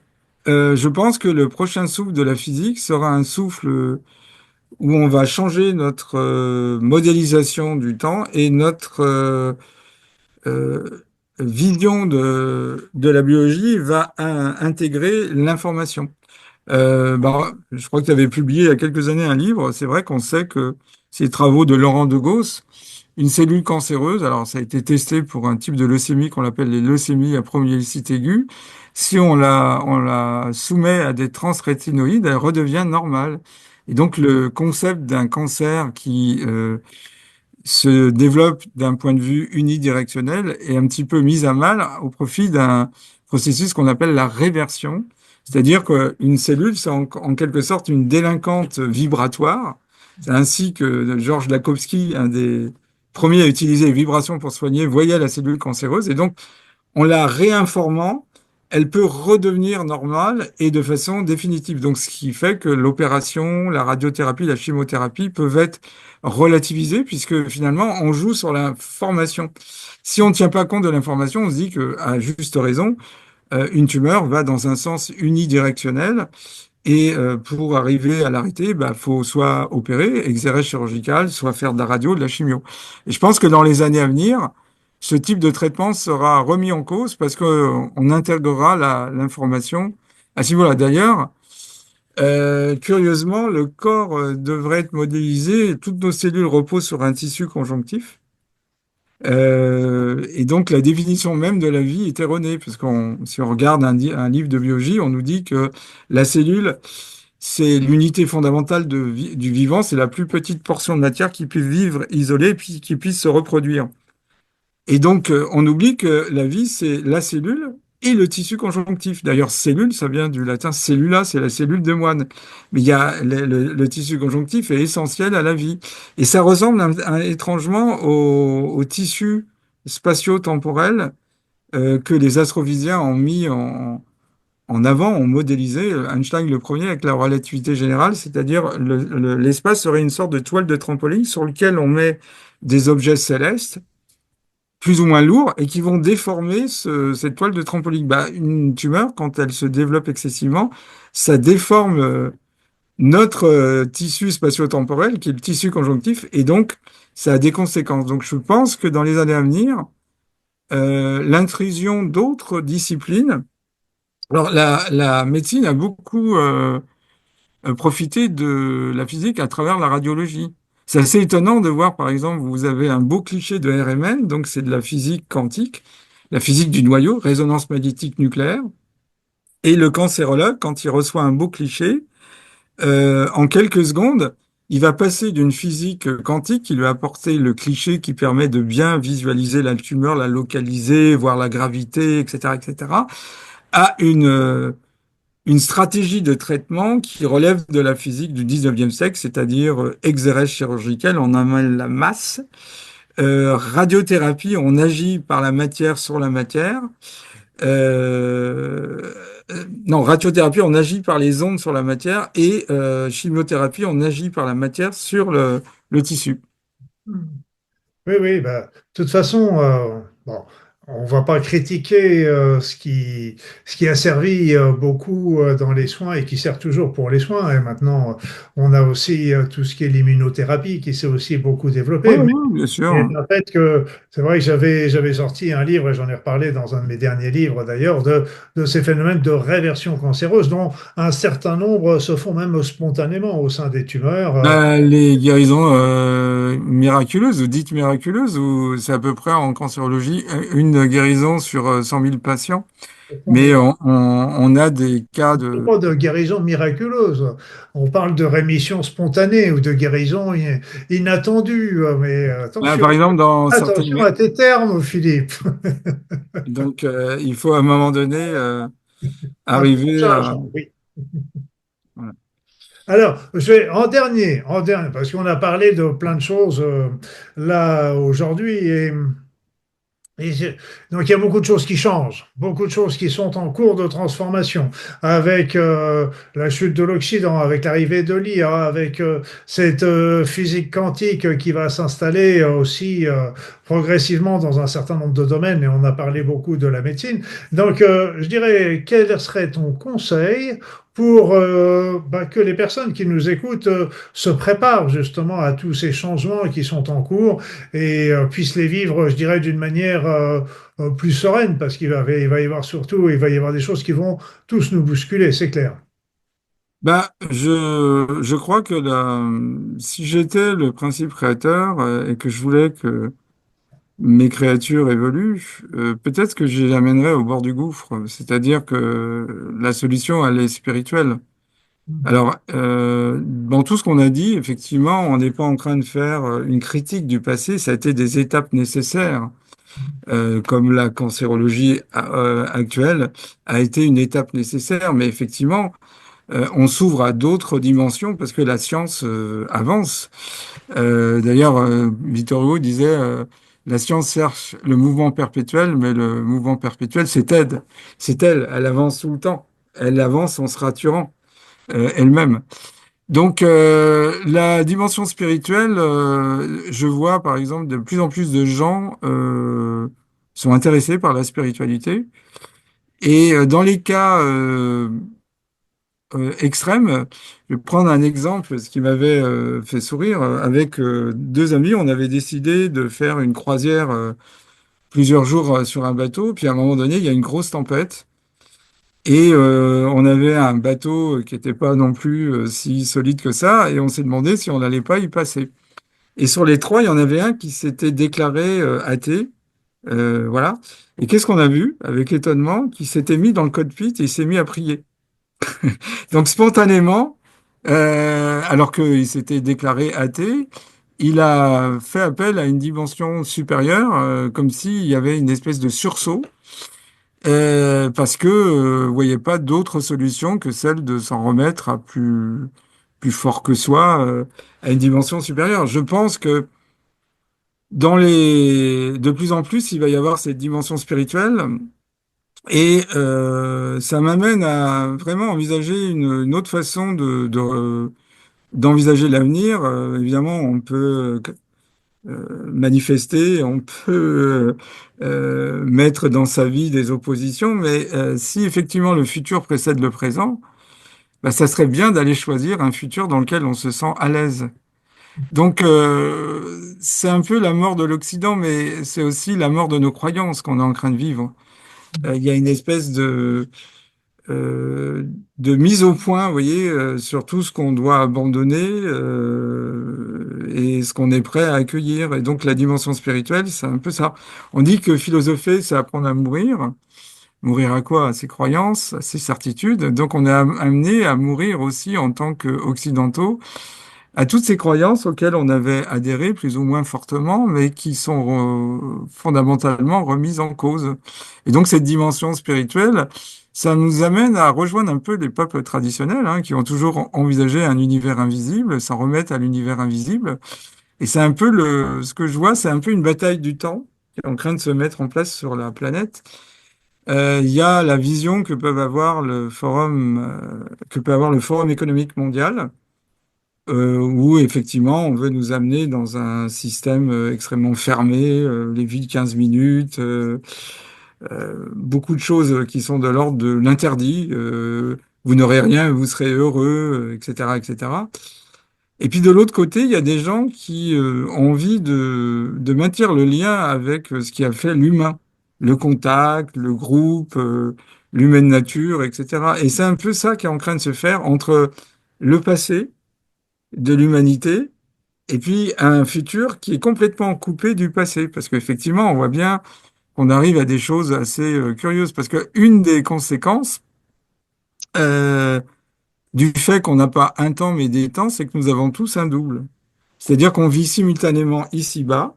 je pense que le prochain souffle de la physique sera un souffle où on va changer notre modélisation du temps et notre euh, vision de la biologie va intégrer l'information. Je crois que tu avais publié il y a quelques années un livre. C'est vrai qu'on sait que ces travaux de Laurent de Gauss, une cellule cancéreuse, alors ça a été testé pour un type de leucémie qu'on appelle les leucémies à promyélocyte aiguë. Si on la soumet à des transrétinoïdes, elle redevient normale. Et donc le concept d'un cancer qui se développe d'un point de vue unidirectionnel est un petit peu mis à mal au profit d'un processus qu'on appelle la réversion. C'est-à-dire qu'une cellule, c'est en quelque sorte une délinquante vibratoire. C'est ainsi que Georges Lakhovsky, un des premiers à utiliser les vibrations pour soigner, voyait la cellule cancéreuse. Et donc, en la réinformant, elle peut redevenir normale et de façon définitive. Donc, ce qui fait que l'opération, la radiothérapie, la chimiothérapie peuvent être relativisées puisque finalement, on joue sur l'information. Si on ne tient pas compte de l'information, on se dit que, à juste raison, une tumeur va dans un sens unidirectionnel et pour arriver à l'arrêter, bah, faut soit opérer, exérer chirurgical, soit faire de la radio, de la chimio. Et je pense que dans les années à venir, ce type de traitement sera remis en cause parce que on intégrera l'information à ce niveau-là. D'ailleurs, curieusement, le corps devrait être modélisé. Toutes nos cellules reposent sur un tissu conjonctif. Et donc, la définition même de la vie est erronée, parce qu'on, si on regarde un livre de biologie, on nous dit que la cellule, c'est l'unité fondamentale du vivant, c'est la plus petite portion de matière qui puisse vivre isolée et puis qui puisse se reproduire. Et donc, on oublie que la vie, c'est la cellule et le tissu conjonctif. D'ailleurs, cellule, ça vient du latin cellula, c'est la cellule de moine. Mais il y a le tissu conjonctif est essentiel à la vie. Et ça ressemble étrangement au tissu spatio-temporel que les astrophysiens ont mis en avant, ont modélisé. Einstein le premier avec la relativité générale, c'est-à-dire l'espace serait une sorte de toile de trampoline sur lequel on met des objets célestes plus ou moins lourds et qui vont déformer cette toile de trampoline. Bah, une tumeur, quand elle se développe excessivement, ça déforme notre tissu spatio-temporel, qui est le tissu conjonctif, et donc ça a des conséquences. Donc je pense que dans les années à venir, l'intrusion d'autres disciplines, alors la médecine a beaucoup profiter de la physique à travers la radiologie. C'est assez étonnant de voir, par exemple, vous avez un beau cliché de RMN, donc c'est de la physique quantique, la physique du noyau, résonance magnétique nucléaire, et le cancérologue, quand il reçoit un beau cliché, en quelques secondes, il va passer d'une physique quantique qui lui a apporté le cliché qui permet de bien visualiser la tumeur, la localiser, voir la gravité, etc., etc., à une stratégie de traitement qui relève de la physique du 19e siècle, c'est-à-dire exérèse chirurgicale, on amène la masse. Radiothérapie, on agit par la matière sur la matière. Euh, non, radiothérapie, on agit par les ondes sur la matière. Et chimiothérapie, on agit par la matière sur le tissu. Oui, oui, bah, de toute façon, bon, on va pas critiquer ce qui a servi beaucoup dans les soins et qui sert toujours pour les soins. Et maintenant, on a aussi tout ce qui est l'immunothérapie qui s'est aussi beaucoup Oui, développé. oui, bien Et sûr. le fait que c'est vrai que j'avais sorti un livre, et j'en ai reparlé dans un de mes derniers livres d'ailleurs, de ces phénomènes de réversion cancéreuse, dont un certain nombre se font même spontanément au sein des tumeurs. Les guérisons miraculeuses ou dites miraculeuses, ou c'est à peu près en cancérologie une guérison sur 100 000 patients. Mais on a des cas de... Pas de guérison miraculeuse. On parle de rémission spontanée ou de guérison inattendue. Mais Ouais, attention, par exemple, dans certaines... attention à tes termes, Philippe. Donc, il faut à un moment donné Un arriver à... changeant, oui. Voilà. Alors, je vais en dernier, parce qu'on a parlé de plein de choses là aujourd'hui. Donc il y a beaucoup de choses qui changent, beaucoup de choses qui sont en cours de transformation, avec la chute de l'Occident, avec l'arrivée de l'IA, avec cette physique quantique qui va s'installer aussi progressivement dans un certain nombre de domaines, et on a parlé beaucoup de la médecine. Donc je dirais, quel serait ton conseil pour que les personnes qui nous écoutent se préparent justement à tous ces changements qui sont en cours et puissent les vivre, je dirais, d'une manière plus sereine, parce il va y avoir surtout, il va y avoir des choses qui vont tous nous bousculer, c'est clair. Bah, je crois que si j'étais le principe créateur et que je voulais que mes créatures évoluent, peut-être que je les amènerais au bord du gouffre. C'est-à-dire que la solution, elle est spirituelle. Alors, dans tout ce qu'on a dit, effectivement, on n'est pas en train de faire une critique du passé. Ça a été des étapes nécessaires, comme la cancérologie actuelle a été une étape nécessaire. Mais effectivement, on s'ouvre à d'autres dimensions parce que la science avance. D'ailleurs, Victor Hugo disait, la science cherche le mouvement perpétuel, mais le mouvement perpétuel, c'est elle. C'est elle. Elle avance tout le temps. Elle avance en se raturant elle-même. Donc, la dimension spirituelle, je vois par exemple de plus en plus de gens sont intéressés par la spiritualité. Et dans les cas extrêmes, je vais prendre un exemple, ce qui m'avait fait sourire. Avec deux amis, on avait décidé de faire une croisière plusieurs jours sur un bateau. Puis à un moment donné, il y a une grosse tempête. Et on avait un bateau qui n'était pas non plus si solide que ça, et on s'est demandé si on n'allait pas y passer. Et sur les trois, il y en avait un qui s'était déclaré athée, voilà. Et qu'est-ce qu'on a vu? Avec étonnement, qui s'était mis dans le cockpit et il s'est mis à prier. Donc spontanément, alors qu'il s'était déclaré athée, il a fait appel à une dimension supérieure, comme s'il y avait une espèce de sursaut. Parce que voyait pas d'autre solution que celle de s'en remettre à plus fort que soi, à une dimension supérieure. Je pense que de plus en plus, il va y avoir cette dimension spirituelle et ça m'amène à vraiment envisager une autre façon d'envisager l'avenir. Évidemment, on peut manifester, on peut mettre dans sa vie des oppositions, mais si effectivement le futur précède le présent, bah, ça serait bien d'aller choisir un futur dans lequel on se sent à l'aise. Donc, c'est un peu la mort de l'Occident, mais c'est aussi la mort de nos croyances qu'on est en train de vivre. Il y a une espèce de mise au point, vous voyez, sur tout ce qu'on doit abandonner et ce qu'on est prêt à accueillir. Et donc la dimension spirituelle, c'est un peu ça. On dit que philosopher, c'est apprendre à mourir. Mourir à quoi? À ses croyances, à ses certitudes. Donc on est amené à mourir aussi en tant qu'occidentaux à toutes ces croyances auxquelles on avait adhéré plus ou moins fortement, mais qui sont fondamentalement remises en cause. Et donc cette dimension spirituelle, ça nous amène à rejoindre un peu les peuples traditionnels, hein, qui ont toujours envisagé un univers invisible, s'en remettre à l'univers invisible. Et c'est un peu ce que je vois, c'est un peu une bataille du temps qui est en train de se mettre en place sur la planète. Il y a la vision que peut avoir le Forum économique mondial où effectivement on veut nous amener dans un système extrêmement fermé, les villes 15 minutes, beaucoup de choses qui sont de l'ordre de l'interdit. Vous n'aurez rien, vous serez heureux, etc., etc. Et puis de l'autre côté, il y a des gens qui ont envie de maintenir le lien avec ce qui a fait l'humain, le contact, le groupe, l'humaine nature, etc. Et c'est un peu ça qui est en train de se faire entre le passé de l'humanité et puis un futur qui est complètement coupé du passé. Parce qu'effectivement, on voit bien qu'on arrive à des choses assez curieuses. Parce que une des conséquences euh, du fait qu'on n'a pas un temps mais des temps, c'est que nous avons tous un double. C'est-à-dire qu'on vit simultanément ici-bas,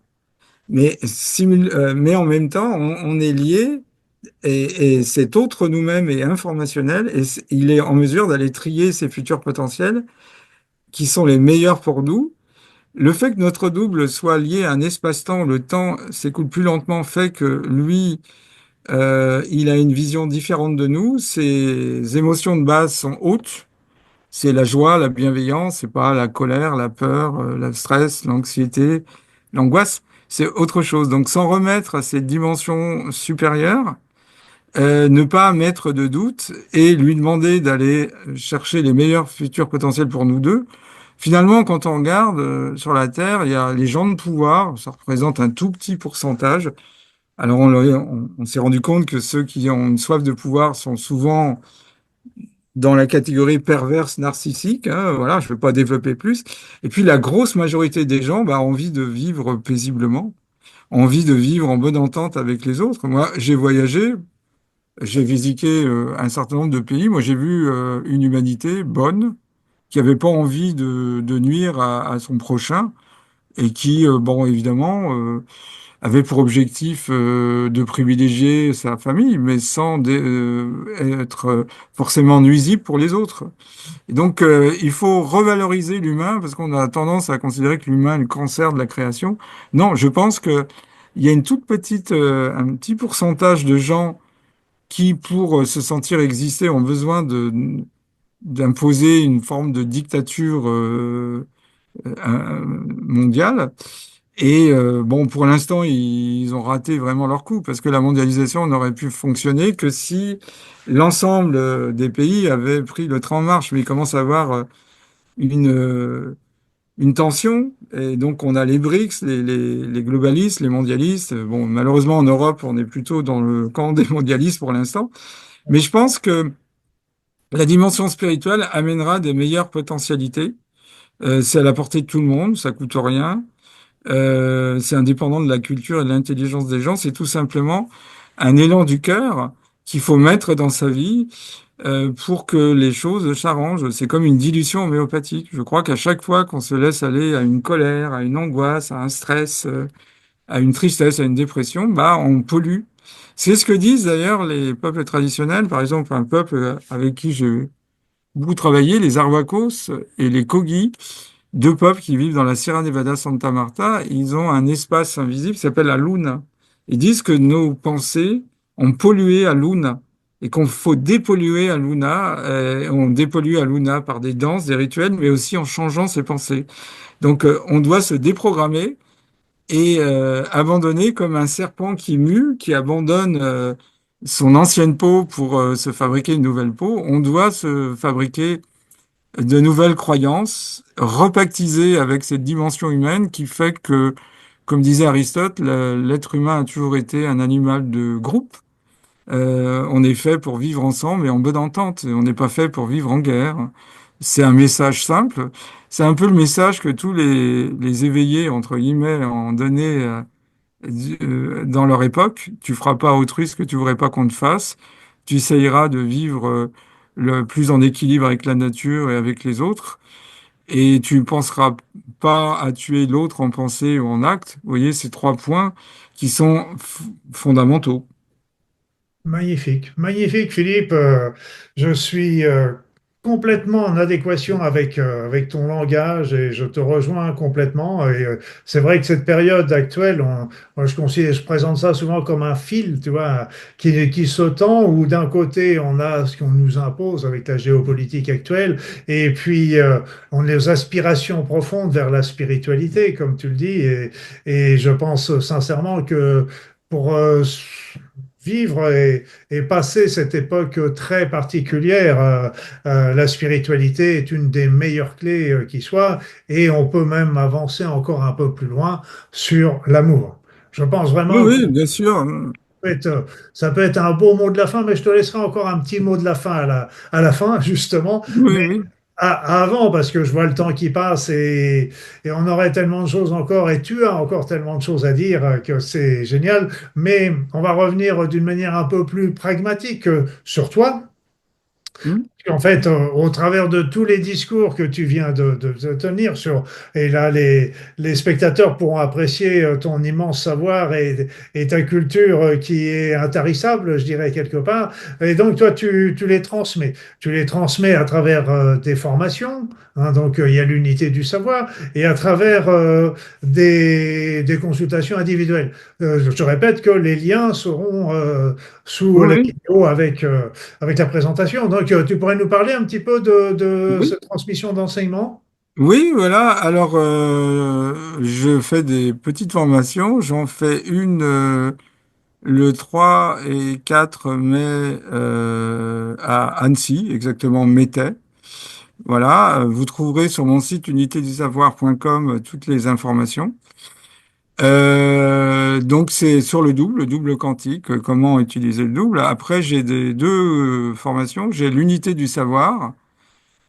mais en même temps, on est lié et cet autre nous-mêmes est informationnel et il est en mesure d'aller trier ses futurs potentiels qui sont les meilleurs pour nous. Le fait que notre double soit lié à un espace-temps, le temps s'écoule plus lentement, fait que lui, il a une vision différente de nous. Ses émotions de base sont hautes. C'est la joie, la bienveillance, c'est pas la colère, la peur, le stress, l'anxiété, l'angoisse. C'est autre chose. Donc, s'en remettre à ces dimensions supérieures, ne pas mettre de doute et lui demander d'aller chercher les meilleurs futurs potentiels pour nous deux. Finalement, quand on regarde sur la Terre, il y a les gens de pouvoir, ça représente un tout petit pourcentage. Alors on s'est rendu compte que ceux qui ont une soif de pouvoir sont souvent dans la catégorie perverse narcissique, hein, voilà, je ne vais pas développer plus. Et puis la grosse majorité des gens bah, ont envie de vivre paisiblement, ont envie de vivre en bonne entente avec les autres. Moi, j'ai voyagé, j'ai visité un certain nombre de pays. Moi, j'ai vu une humanité bonne, qui n'avait pas envie de nuire à son prochain et qui, bon, évidemment, avait pour objectif de privilégier sa famille, mais sans être forcément nuisible pour les autres. Et donc, il faut revaloriser l'humain parce qu'on a tendance à considérer que l'humain est le cancer de la création. Non, je pense que il y a une toute petite, un petit pourcentage de gens qui, pour se sentir exister, ont besoin d'imposer une forme de dictature mondiale. Et bon, pour l'instant, ils ont raté vraiment leur coup parce que la mondialisation n'aurait pu fonctionner que si l'ensemble des pays avaient pris le train en marche. Mais il commence à avoir une, euh, une tension. Et donc, on a les BRICS, les globalistes, les mondialistes. Bon, malheureusement, en Europe, on est plutôt dans le camp des mondialistes pour l'instant. Mais je pense que la dimension spirituelle amènera des meilleures potentialités. C'est à la portée de tout le monde, ça coûte rien. C'est indépendant de la culture et de l'intelligence des gens. C'est tout simplement un élan du cœur qu'il faut mettre dans sa vie pour que les choses s'arrangent. C'est comme une dilution homéopathique. Je crois qu'à chaque fois qu'on se laisse aller à une colère, à une angoisse, à un stress, à une tristesse, à une dépression, bah, on pollue. C'est ce que disent d'ailleurs les peuples traditionnels. Par exemple, un peuple avec qui j'ai beaucoup travaillé, les Arhuacos et les Kogi, deux peuples qui vivent dans la Sierra Nevada Santa Marta, ils ont un espace invisible qui s'appelle la Luna. Ils disent que nos pensées ont pollué à Luna et qu'on faut dépolluer à Luna. On dépollue à Luna par des danses, des rituels, mais aussi en changeant ses pensées. Donc on doit se déprogrammer et abandonner comme un serpent qui mue, qui abandonne son ancienne peau pour se fabriquer une nouvelle peau. On doit se fabriquer de nouvelles croyances, repactisées avec cette dimension humaine qui fait que, comme disait Aristote, l'être humain a toujours été un animal de groupe. On est fait pour vivre ensemble et en bonne entente. On n'est pas fait pour vivre en guerre. C'est un message simple. C'est un peu le message que tous les éveillés, entre guillemets, ont donné dans leur époque. Tu feras pas à autrui ce que tu voudrais pas qu'on te fasse. Tu essayeras de vivre le plus en équilibre avec la nature et avec les autres. Et tu ne penseras pas à tuer l'autre en pensée ou en acte. Vous voyez, ces trois points qui sont fondamentaux. Magnifique, magnifique Philippe. Je suis complètement en adéquation avec ton langage et je te rejoins complètement. Et c'est vrai que cette période actuelle, moi, je présente ça souvent comme un fil, tu vois, qui se tend, où d'un côté on a ce qu'on nous impose avec la géopolitique actuelle, et puis on a les aspirations profondes vers la spiritualité, comme tu le dis. Et je pense sincèrement que pour vivre et passer cette époque très particulière, la spiritualité est une des meilleures clés qui soit, et on peut même avancer encore un peu plus loin sur l'amour. Je pense Oui, vraiment que oui, bien sûr. ça peut être un beau mot de la fin, mais je te laisserai encore un petit mot de la fin à la fin, justement. Oui, oui. Avant, parce que je vois le temps qui passe et on aurait tellement de choses encore, et tu as encore tellement de choses à dire que c'est génial. Mais on va revenir d'une manière un peu plus pragmatique sur toi. Hmm. En fait, au travers de tous les discours que tu viens de tenir et là, les spectateurs pourront apprécier ton immense savoir et ta culture qui est intarissable, je dirais, quelque part. Et donc, toi, tu les transmets. Tu les transmets à travers tes formations, hein, donc il y a l'unité du savoir, et à travers des consultations individuelles. Je te répète que les liens seront sous Oui, la oui. vidéo avec la présentation. Donc, tu pourrais nous parler un petit peu de Oui, cette transmission d'enseignement? oui, voilà. Alors, je fais des petites formations. J'en fais une le 3 et 4 mai à Annecy, exactement Métais. Voilà, vous trouverez sur mon site unitédusavoir.com toutes les informations. Donc c'est sur le double quantique, comment utiliser le double. Après, j'ai deux formations. J'ai l'unité du savoir.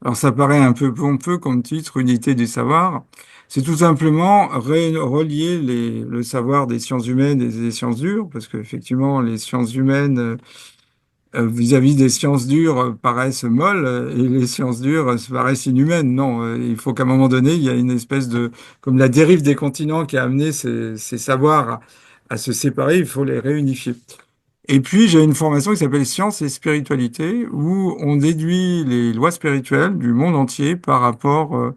Alors ça paraît un peu pompeux comme titre, unité du savoir. C'est tout simplement relier le savoir des sciences humaines et des sciences dures, parce qu'effectivement, les sciences humaines vis-à-vis des sciences dures paraissent molles et les sciences dures paraissent inhumaines. Non, il faut qu'à un moment donné, il y a une espèce de, comme la dérive des continents qui a amené ces savoirs à se séparer, il faut les réunifier. Et puis, j'ai une formation qui s'appelle Sciences et Spiritualité, où on déduit les lois spirituelles du monde entier par rapport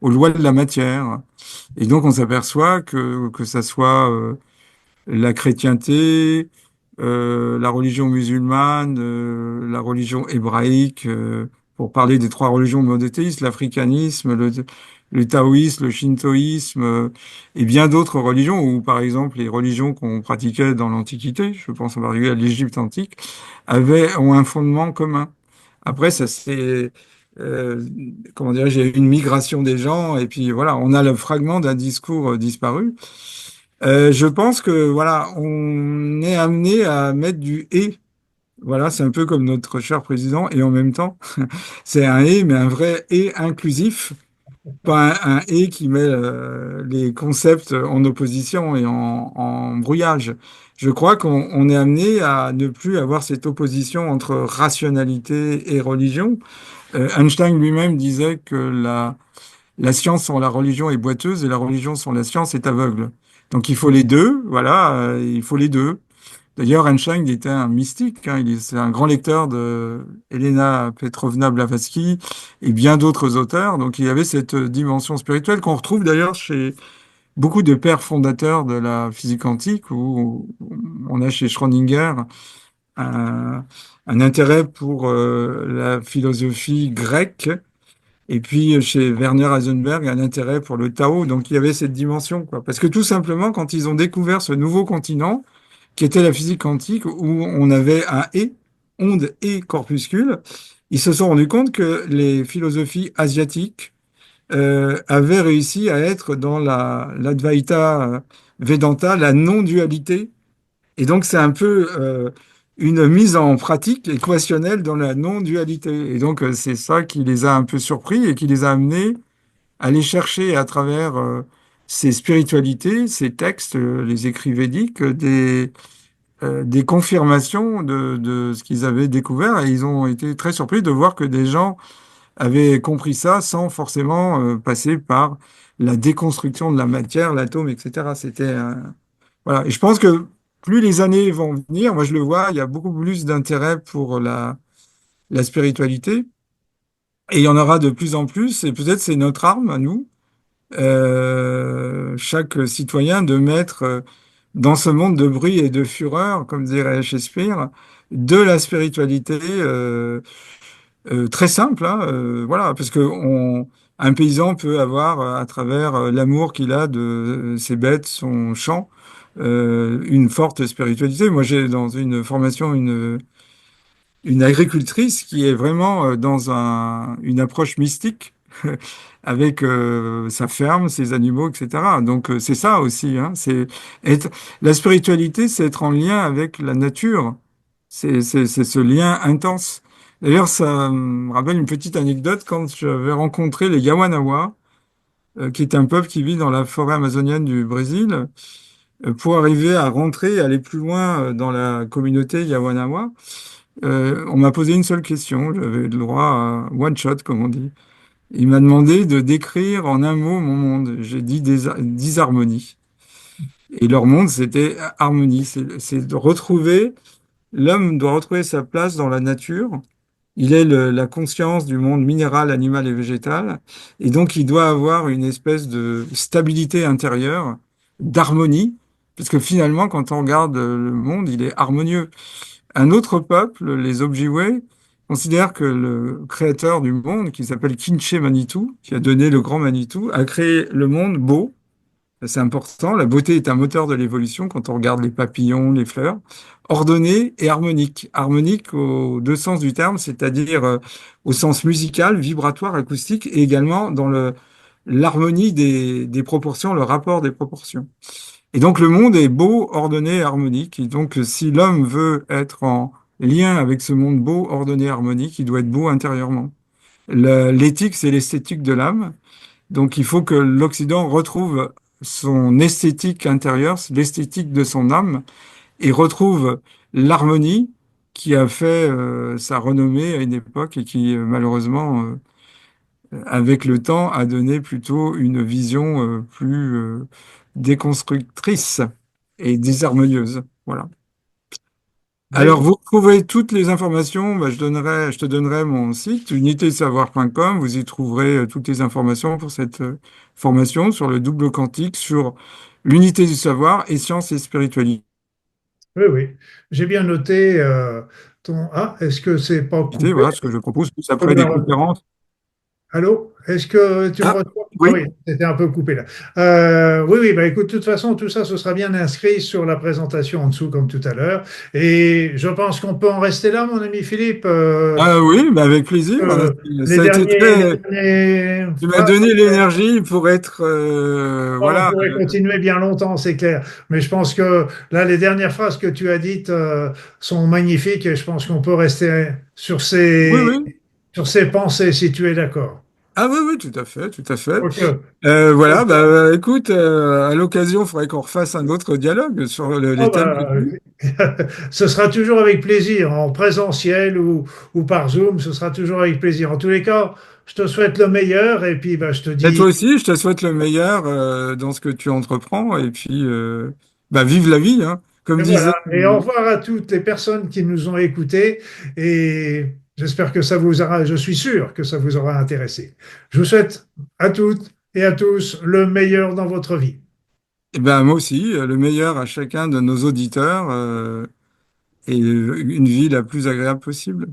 aux lois de la matière. Et donc, on s'aperçoit que ça soit la chrétienté, la religion musulmane, la religion hébraïque, pour parler des trois religions monothéistes, l'africanisme, le taoïsme, le shintoïsme, et bien d'autres religions, ou par exemple les religions qu'on pratiquait dans l'Antiquité, je pense en particulier à l'Égypte antique, ont un fondement commun. Après, ça c'est comment dirais-je, il y a eu une migration des gens, et puis voilà, on a le fragment d'un discours disparu. Je pense que voilà, on est amené à mettre du et. Voilà, c'est un peu comme notre cher président, et en même temps, c'est un et, mais un vrai et inclusif, pas un et qui met les concepts en opposition et en brouillage. Je crois qu'on est amené à ne plus avoir cette opposition entre rationalité et religion. Einstein lui-même disait que la science sans la religion est boiteuse et la religion sans la science est aveugle. Donc il faut les deux, voilà, il faut les deux. D'ailleurs, Einstein il était un mystique, hein, c'est un grand lecteur de Elena Petrovna Blavatsky et bien d'autres auteurs. Donc il y avait cette dimension spirituelle qu'on retrouve d'ailleurs chez beaucoup de pères fondateurs de la physique quantique, où on a chez Schrödinger un, un intérêt pour la philosophie grecque et puis, chez Werner Heisenberg, un intérêt pour le Tao. Donc, il y avait cette dimension, quoi. Parce que tout simplement, quand ils ont découvert ce nouveau continent, qui était la physique quantique, où on avait un et, onde et corpuscule, ils se sont rendus compte que les philosophies asiatiques avaient réussi à être dans l'Advaita Vedanta, la non-dualité. Et donc, c'est un peu une mise en pratique équationnelle dans la non-dualité. Et donc, c'est ça qui les a un peu surpris et qui les a amenés à aller chercher à travers ces spiritualités, ces textes, les écrits védiques, des confirmations de ce qu'ils avaient découvert. Et ils ont été très surpris de voir que des gens avaient compris ça sans forcément passer par la déconstruction de la matière, l'atome, etc. Voilà. Et je pense que plus les années vont venir, moi je le vois, il y a beaucoup plus d'intérêt pour la spiritualité. Et il y en aura de plus en plus, et peut-être c'est notre arme à nous, chaque citoyen, de mettre dans ce monde de bruit et de fureur, comme dirait Shakespeare, de la spiritualité très simple, hein, voilà, parce que un paysan peut avoir, à travers l'amour qu'il a de ses bêtes, son champ, une forte spiritualité. Moi, j'ai dans une formation une agricultrice qui est vraiment dans une approche mystique avec sa ferme, ses animaux, etc. Donc c'est ça aussi, hein, être, la spiritualité, c'est être en lien avec la nature. C'est ce lien intense. D'ailleurs, ça me rappelle une petite anecdote quand j'avais rencontré les Yawanawa, qui est un peuple qui vit dans la forêt amazonienne du Brésil, pour arriver à rentrer, aller plus loin dans la communauté Yawanawa. On m'a posé une seule question, j'avais le droit à one shot, comme on dit. Il m'a demandé de décrire en un mot mon monde. J'ai dit disharmonie. Et leur monde, c'était harmonie. C'est de retrouver, l'homme doit retrouver sa place dans la nature. Il est la conscience du monde minéral, animal et végétal. Et donc, il doit avoir une espèce de stabilité intérieure, d'harmonie. Parce que finalement, quand on regarde le monde, il est harmonieux. Un autre peuple, les Ojibwe, considère que le créateur du monde, qui s'appelle Kinché Manitou, qui a donné le grand Manitou, a créé le monde beau, C'est important. La beauté est un moteur de l'évolution quand on regarde les papillons, les fleurs. Ordonnée et harmonique. Harmonique aux deux sens du terme, c'est-à-dire au sens musical, vibratoire, acoustique, et également dans l'harmonie des proportions, le rapport des proportions. Et donc le monde est beau, ordonné et harmonique. Et donc si l'homme veut être en lien avec ce monde beau, ordonné et harmonique, il doit être beau intérieurement. L'éthique, c'est l'esthétique de l'âme. Donc il faut que l'Occident retrouve son esthétique intérieure, l'esthétique de son âme, et retrouve l'harmonie qui a fait sa renommée à une époque et qui malheureusement, avec le temps, a donné plutôt une vision plus déconstructrice et désharmonieuse. Voilà. Bah, Alors, écoute, vous retrouvez toutes les informations. Bah, je te donnerai mon site, unitésavoir.com. Vous y trouverez toutes les informations pour cette formation sur le double quantique, sur l'unité du savoir et sciences et spiritualité. oui, oui, j'ai bien noté ton. Ah, est-ce que c'est pas coupé? Voilà ce que je propose, plus après des conférences. Allô? Est-ce que tu me Ah, reçois? Ah oui. oui, c'était un peu coupé là. Oui, oui, bah écoute, de toute façon, tout ça, ce sera bien inscrit sur la présentation en dessous, comme tout à l'heure. Et je pense qu'on peut en rester là, mon ami Philippe. Ah oui, bah avec plaisir. Les Ça a été les très. derniers Tu m'as phrases, donné l'énergie pour être, on voilà. pourrait continuer bien longtemps, c'est clair. Mais je pense que là, les dernières phrases que tu as dites sont magnifiques et je pense qu'on peut rester Oui, oui. sur ces pensées, si tu es d'accord. Ah oui, oui, tout à fait, tout à fait. Ok. Voilà, bah, écoute, à l'occasion, il faudrait qu'on refasse un autre dialogue sur Oh les thèmes que bah, tu dis. ce sera toujours avec plaisir, en présentiel ou par Zoom, ce sera toujours avec plaisir. En tous les cas, je te souhaite le meilleur et puis bah, je te Et dis toi aussi, je te souhaite le meilleur dans ce que tu entreprends et puis bah, vive la vie, hein. Comme et disait. voilà. Et au revoir à toutes les personnes qui nous ont écoutés et j'espère que ça vous aura, je suis sûr que ça vous aura intéressé. Je vous souhaite à toutes et à tous le meilleur dans votre vie. Eh ben, moi aussi, le meilleur à chacun de nos auditeurs et une vie la plus agréable possible.